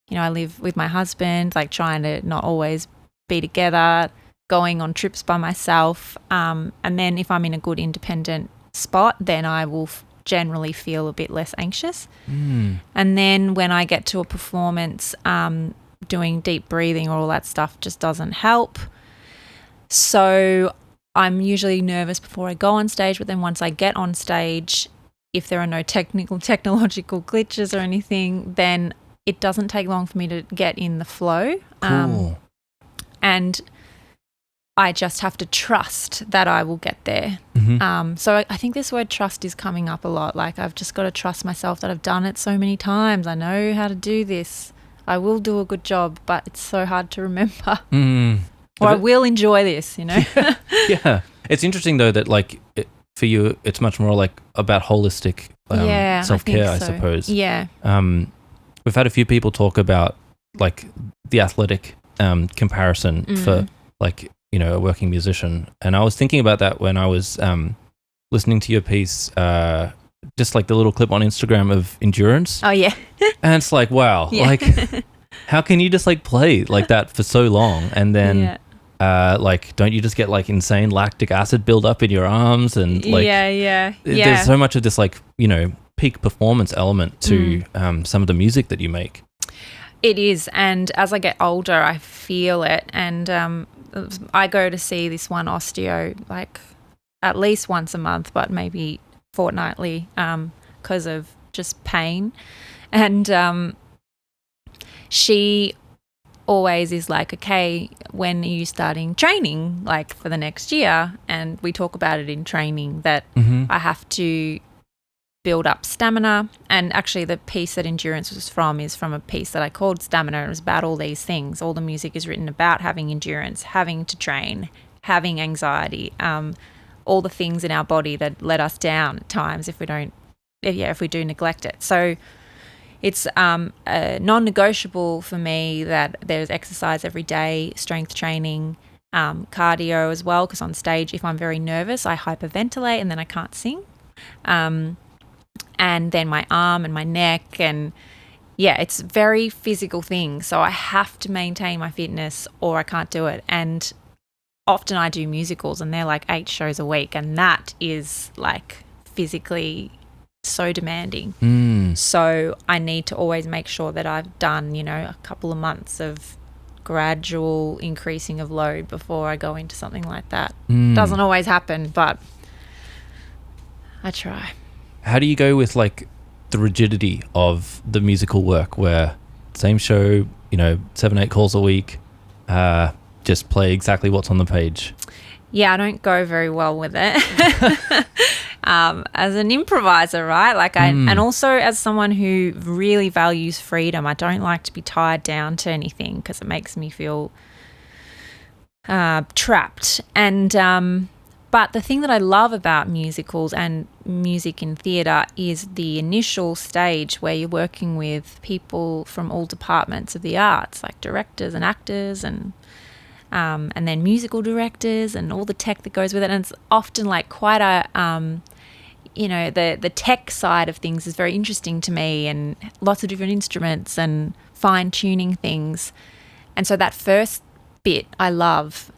you know, I live with my husband, like trying to not always be together, going on trips by myself. And then if I'm in a good independent spot, then I will generally feel a bit less anxious. And then when I get to a performance, doing deep breathing or all that stuff just doesn't help. So I'm usually nervous before I go on stage, but then once I get on stage, if there are no technological glitches or anything, then it doesn't take long for me to get in the flow. Cool. And I just have to trust that I will get there. So I think this word trust is coming up a lot. Like, I've just got to trust myself that I've done it so many times. I know how to do this. I will do a good job, but it's so hard to remember. Or I will enjoy this, you know? Yeah. It's interesting though that like for you, it's much more like about holistic self-care, I suppose. Yeah. We've had a few people talk about like the athletic comparison for like, you know, a working musician. And I was thinking about that when I was listening to your piece, just like the little clip on Instagram of endurance. Oh, yeah. And it's like, wow, like how can you just like play like that for so long? And then like, don't you just get like insane lactic acid build up in your arms? And like, there's so much of this like, you know, peak performance element to some of the music that you make. It is. And as I get older, I feel it. And I go to see this one osteo like at least once a month, but maybe fortnightly, because of just pain. And she always is like, okay, when are you starting training, like for the next year? And we talk about it in training that I have to build up stamina. And actually the piece that Endurance was from is from a piece that I called Stamina. It was about all these things. All the music is written about having endurance, having to train, having anxiety, all the things in our body that let us down at times if we do neglect it. So it's non-negotiable for me that there's exercise every day, strength training, cardio as well, because on stage, if I'm very nervous, I hyperventilate and then I can't sing. And then my arm and my neck, and it's a very physical thing. So I have to maintain my fitness or I can't do it. And often I do musicals and they're like 8 shows a week, and that is like physically so demanding. So I need to always make sure that I've done, a couple of months of gradual increasing of load before I go into something like that. Doesn't always happen, but I try. How do you go with like the rigidity of the musical work where same show, 7-8 calls a week, just play exactly what's on the page? Yeah, I don't go very well with it. As an improviser, right? Like and also as someone who really values freedom, I don't like to be tied down to anything because it makes me feel trapped. And but the thing that I love about musicals and music in theatre is the initial stage where you're working with people from all departments of the arts, like directors and actors and then musical directors and all the tech that goes with it. And it's often like quite a, the tech side of things is very interesting to me, and lots of different instruments and fine tuning things. And so that first bit I love,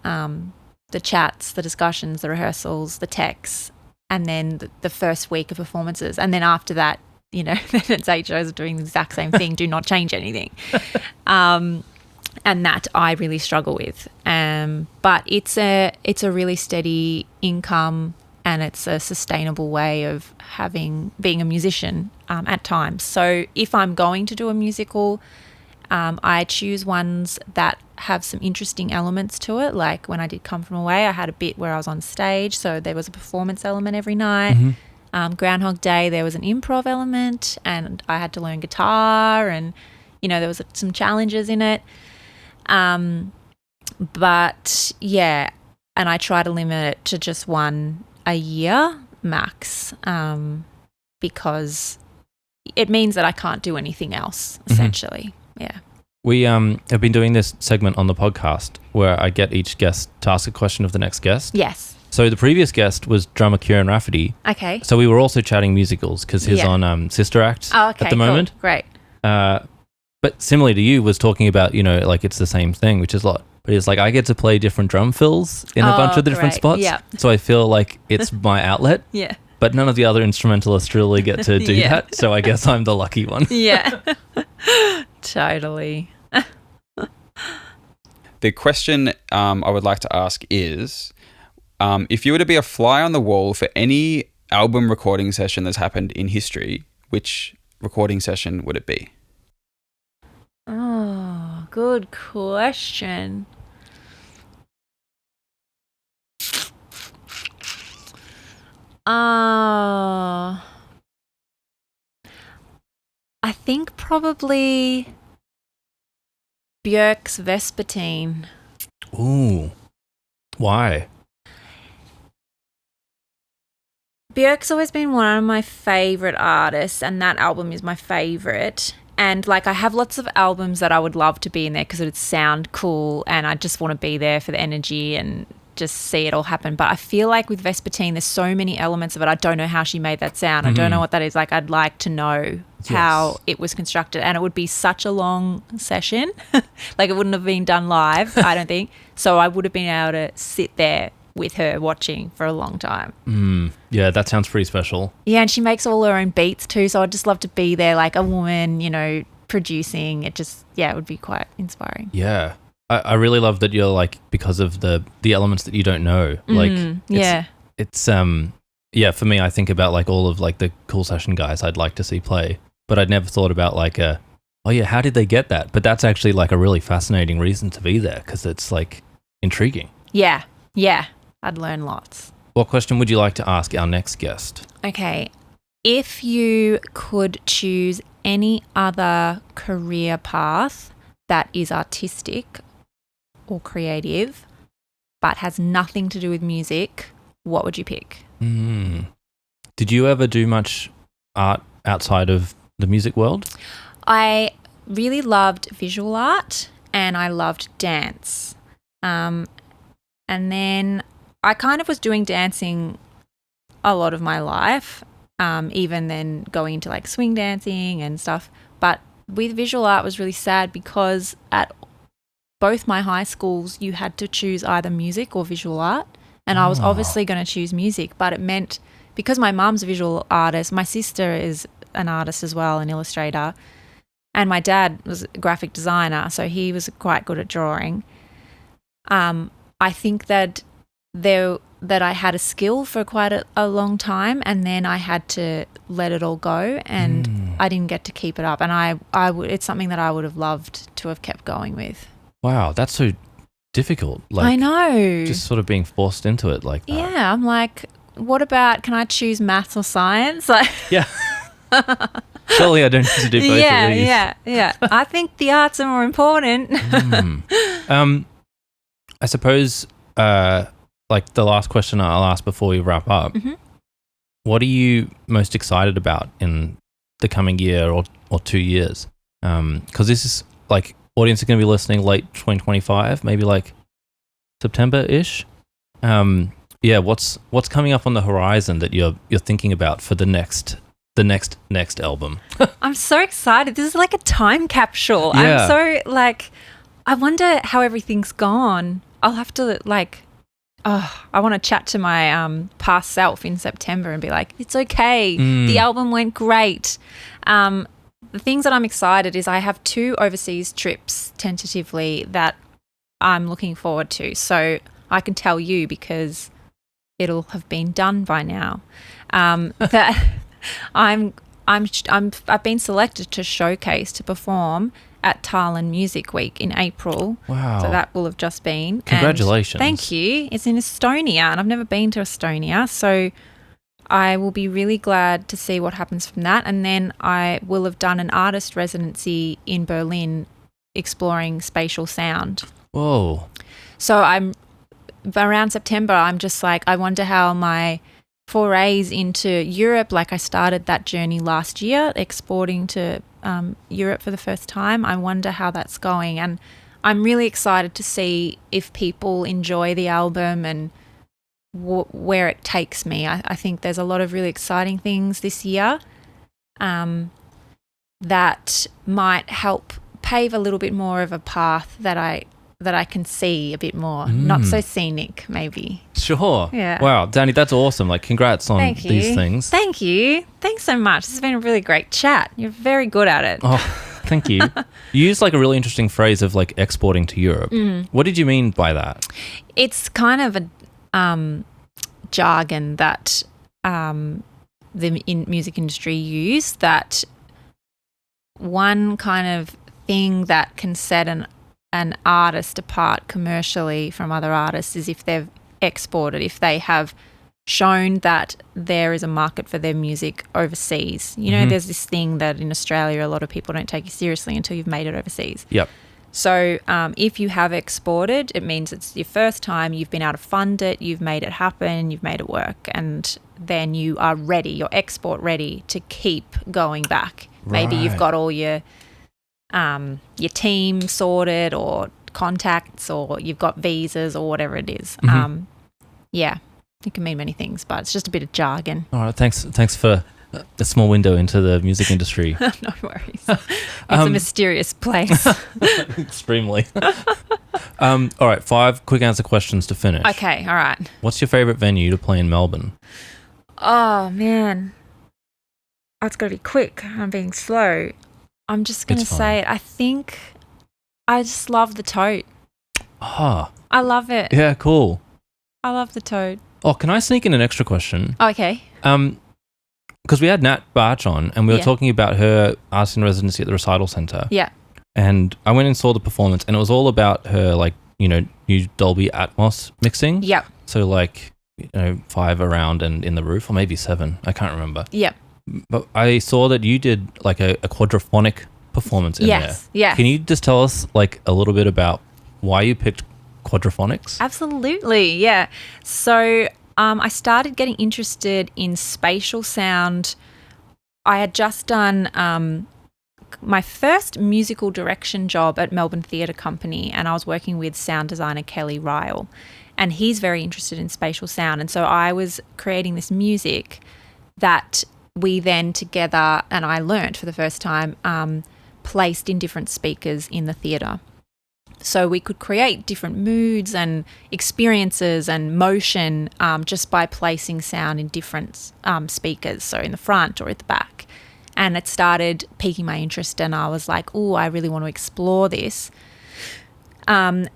the chats, the discussions, the rehearsals, the techs, and then the first week of performances. And then after that, then it's 8 shows of doing the exact same thing. Do not change anything. And that I really struggle with. But it's a really steady income, and it's a sustainable way of being a musician at times. So if I'm going to do a musical, I choose ones that have some interesting elements to it. Like when I did Come From Away, I had a bit where I was on stage, so there was a performance element every night. Groundhog Day, there was an improv element, and I had to learn guitar, and there was some challenges in it. But yeah, and I try to limit it to just one a year max, because it means that I can't do anything else, essentially. Yeah. We have been doing this segment on the podcast where I get each guest to ask a question of the next guest. Yes. So the previous guest was drummer Kieran Rafferty. Okay. So we were also chatting musicals because he's on Sister Act at the moment. Cool. Great. But similarly to you, was talking about, like it's the same thing, which is a lot. But it's like I get to play different drum fills in a bunch of the different spots. Yeah. So I feel like it's my outlet. Yeah. But none of the other instrumentalists really get to do that. So I guess I'm the lucky one. Yeah. Totally. The question I would like to ask is, if you were to be a fly on the wall for any album recording session that's happened in history, which recording session would it be? Oh, good question. I think probably Björk's Vespertine. Ooh. Why? Björk's always been one of my favourite artists, and that album is my favourite. And like I have lots of albums that I would love to be in there because it would sound cool, and I just want to be there for the energy and just see it all happen. But I feel like with Vespertine, there's so many elements of it. I don't know how she made that sound. I don't know what that is. Like I'd like to know how it was constructed, and it would be such a long session. Like it wouldn't have been done live, I don't think. So I would have been able to sit there with her watching for a long time. Yeah, that sounds pretty special. Yeah, and she makes all her own beats too, so I'd just love to be there like a woman, producing. It just, it would be quite inspiring. Yeah. I really love that you're like, because of the elements that you don't know. Like, it's for me, I think about like all of like the cool session guys I'd like to see play, but I'd never thought about like how did they get that? But that's actually like a really fascinating reason to be there because it's like intriguing. Yeah. I'd learn lots. What question would you like to ask our next guest? Okay. If you could choose any other career path that is artistic or creative but has nothing to do with music, what would you pick? Did you ever do much art outside of the music world? I really loved visual art and I loved dance. And then I kind of was doing dancing a lot of my life, even then going into like swing dancing and stuff. But with visual art was really sad because at both my high schools you had to choose either music or visual art. And I was obviously going to choose music, but it meant because my mum's a visual artist, my sister is an artist as well, an illustrator, and my dad was a graphic designer, so he was quite good at drawing. I think that I had a skill for quite a long time, and then I had to let it all go, and I didn't get to keep it up. And it's something that I would have loved to have kept going with. Wow, that's so difficult. Like, I know. Just sort of being forced into it like that. Yeah, I'm like, what about, can I choose maths or science? Like, yeah. Surely I don't need to do both of these. Yeah. I think the arts are more important. I suppose, like the last question I'll ask before we wrap up, what are you most excited about in the coming year or 2 years? Because this is like, audience are going to be listening late 2025, maybe like September-ish. What's coming up on the horizon that you're thinking about for the next album? I'm so excited. This is like a time capsule. Yeah. I'm so like, I wonder how everything's gone. I'll have to like, I want to chat to my past self in September and be like, it's okay. The album went great. The things that I'm excited is I have 2 overseas trips tentatively that I'm looking forward to. So I can tell you because it'll have been done by now. That I've been selected to showcase to perform at Tallinn Music Week in April. Wow. So that will have just been. Congratulations. And thank you. It's in Estonia and I've never been to Estonia. So I will be really glad to see what happens from that. And then I will have done an artist residency in Berlin exploring spatial sound. Whoa. So around September, I'm just like, I wonder how my forays into Europe, like I started that journey last year, exporting to Europe for the first time. I wonder how that's going. And I'm really excited to see if people enjoy the album and where it takes me. I think there's a lot of really exciting things this year that might help pave a little bit more of a path that I can see a bit more, not so scenic maybe. Sure. Yeah. Wow, Xani, that's awesome. Like, congrats on these things. Thank you. Thanks so much. This has been a really great chat. You're very good at it. Oh, thank you. You used like a really interesting phrase of like exporting to Europe. What did you mean by that? It's kind of a jargon that the music industry use, that one kind of thing that can set an artist apart commercially from other artists is if they've exported, if they have shown that there is a market for their music overseas. You know, there's this thing that in Australia a lot of people don't take you seriously until you've made it overseas. Yep. So if you have exported, it means it's your first time, you've been able to fund it, you've made it happen, you've made it work, and then you are ready, you're export ready to keep going back. Right. Maybe you've got all your team sorted or contacts, or you've got visas or whatever it is. Yeah, it can mean many things, but it's just a bit of jargon. All right, thanks for a small window into the music industry. No worries. It's a mysterious place. Extremely. All right, 5 quick answer questions to finish. Okay, all right. What's your favourite venue to play in Melbourne? Oh, man. Oh, it's got to be quick. I'm being slow. I'm just going to say it. I think I just love the Tote. Ah. I love it. Yeah, cool. I love the Tote. Oh, can I sneak in an extra question? Okay. Because we had Nat Barch on and we were talking about her artist in residency at the Recital Centre. Yeah. And I went and saw the performance and it was all about her, like, you know, new Dolby Atmos mixing. Yeah. So, like, you know, 5 around and in the roof, or maybe 7. I can't remember. Yeah. But I saw that you did, like, a quadraphonic performance in there. Yeah. Can you just tell us, like, a little bit about why you picked quadraphonics? Absolutely, yeah. So I started getting interested in spatial sound. I had just done my first musical direction job at Melbourne Theatre Company, and I was working with sound designer Kelly Ryle, and he's very interested in spatial sound. And so I was creating this music that we then together, and I learnt for the first time, placed in different speakers in the theatre. So we could create different moods and experiences and motion just by placing sound in different speakers, so in the front or at the back. And it started piquing my interest, and I was like, oh, I really want to explore this. And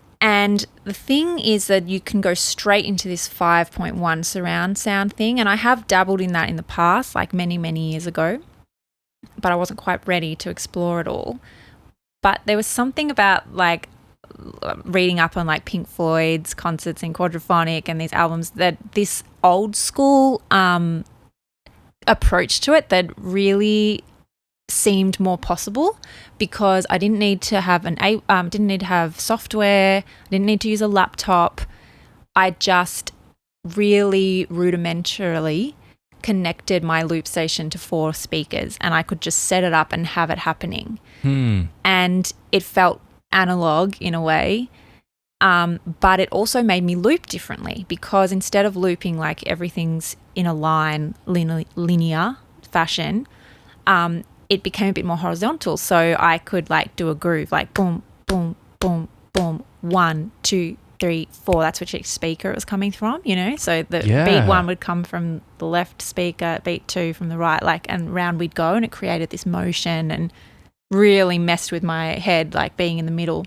the thing is that you can go straight into this 5.1 surround sound thing, and I have dabbled in that in the past, like many, many years ago, but I wasn't quite ready to explore it all. But there was something about like reading up on like Pink Floyd's concerts in quadraphonic and these albums, that this old school approach to it that really seemed more possible, because I didn't need to have didn't need to have software, I didn't need to use a laptop. I just really rudimentarily connected my loop station to 4 speakers, and I could just set it up and have it happening. And it felt analog in a way, but it also made me loop differently, because instead of looping like everything's in a line, linear fashion, it became a bit more horizontal. So I could like do a groove like boom, boom, boom, boom, 1, 2, 3, 4. That's which each speaker it was coming from, you know. So the beat 1 would come from the left speaker, beat 2 from the right, like, and round we'd go, and it created this motion and really messed with my head, like being in the middle.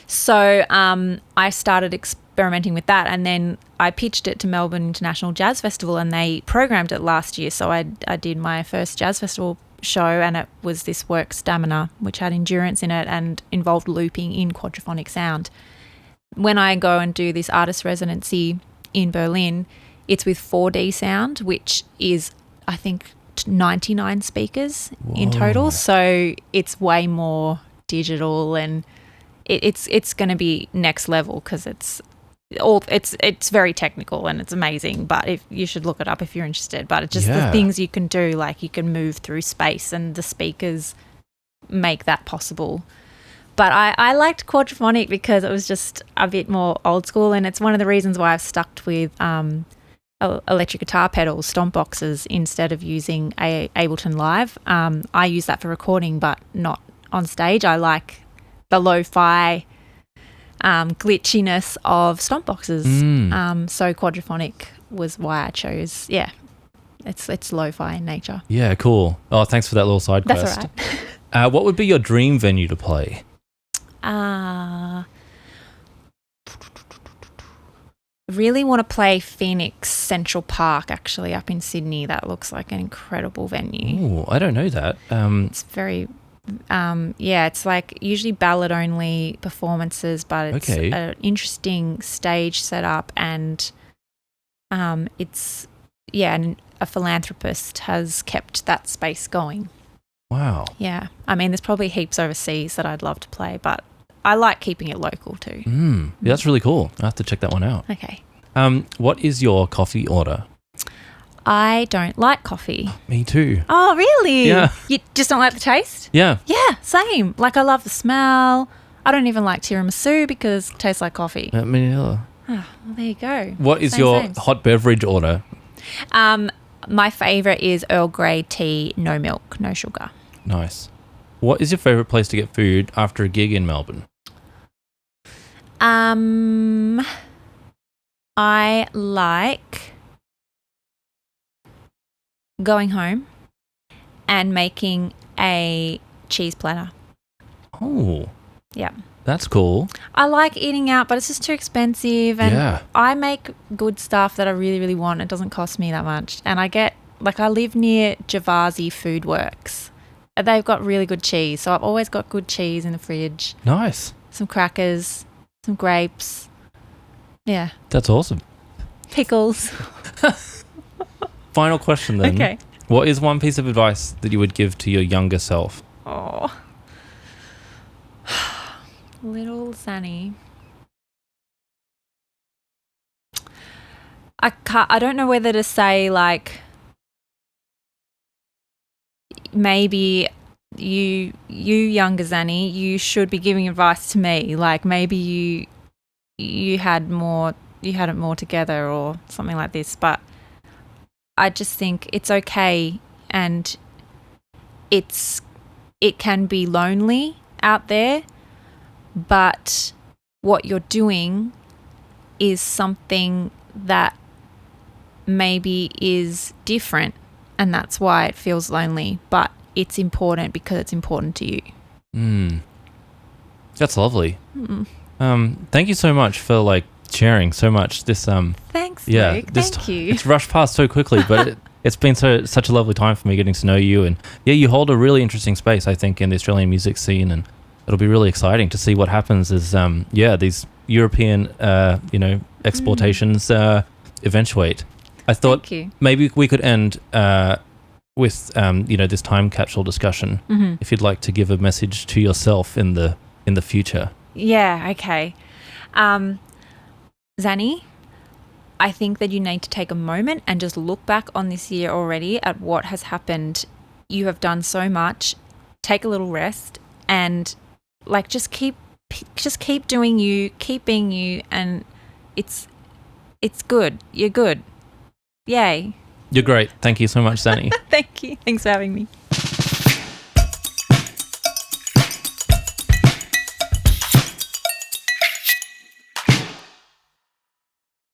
So I started experimenting with that, and then I pitched it to Melbourne International Jazz Festival, and they programmed it last year. So I did my first jazz festival show, and it was this work Stamina, which had endurance in it and involved looping in quadraphonic sound. When I go and do this artist residency in Berlin, it's with 4D sound, which is, I think, 99 speakers in total. So it's way more digital, and it's going to be next level, because it's very technical and it's amazing, but if you should look it up if you're interested. But it's just the things you can do, like you can move through space, and the speakers make that possible. But I liked quadraphonic because it was just a bit more old school, and it's one of the reasons why I've stuck with electric guitar pedals, stomp boxes, instead of using Ableton Live. I use that for recording, but not on stage. I like the lo-fi glitchiness of stomp boxes. So quadraphonic was why I chose. Yeah, it's lo-fi in nature. Yeah, cool. Oh, thanks for that little side quest. That's all right. What would be your dream venue to play? Really want to play Phoenix Central Park, actually, up in Sydney. That looks like an incredible venue. Oh, I don't know that. It's very, it's like usually ballad only performances, but it's an interesting stage setup, and and a philanthropist has kept that space going. Wow. Yeah. I mean, there's probably heaps overseas that I'd love to play, but I like keeping it local too. Yeah, that's really cool. I have to check that one out. Okay. What is your coffee order? I don't like coffee. Me too. Oh, really? Yeah. You just don't like the taste? Yeah. Yeah, same. Like, I love the smell. I don't even like tiramisu because it tastes like coffee. Me neither. Oh, well, there you go. What is your hot beverage order? My favourite is Earl Grey tea, no milk, no sugar. Nice. What is your favourite place to get food after a gig in Melbourne? I like going home and making a cheese platter. Oh. Yeah. That's cool. I like eating out, but it's just too expensive. And I make good stuff that I really, really want. It doesn't cost me that much. And I live near Javasi Food Works. They've got really good cheese. So I've always got good cheese in the fridge. Nice. Some crackers, some grapes. Yeah. That's awesome. Pickles. Final question then. Okay. What is one piece of advice that you would give to your younger self? Oh. Little Xani. I don't know whether to say like maybe you younger Xani, you should be giving advice to me. Like maybe you had it more together or something like this. But I just think it's okay, and it can be lonely out there, but what you're doing is something that maybe is different, and that's why it feels lonely, but it's important because it's important to you. That's lovely. Thank you so much for like sharing so much. This thanks, Luke. Thank you. It's rushed past so quickly, but it's been such a lovely time for me getting to know you, and you hold a really interesting space, I think, in the Australian music scene, and it'll be really exciting to see what happens as these European exportations eventuate. I thought maybe we could end with this time capsule discussion. If you'd like to give a message to yourself in the future. Yeah. Okay. Xani, I think that you need to take a moment and just look back on this year already at what has happened. You have done so much. Take a little rest and like just keep doing you, keep being you, and it's good. You're good. Yay. You're great. Thank you so much, Xani. Thank you. Thanks for having me.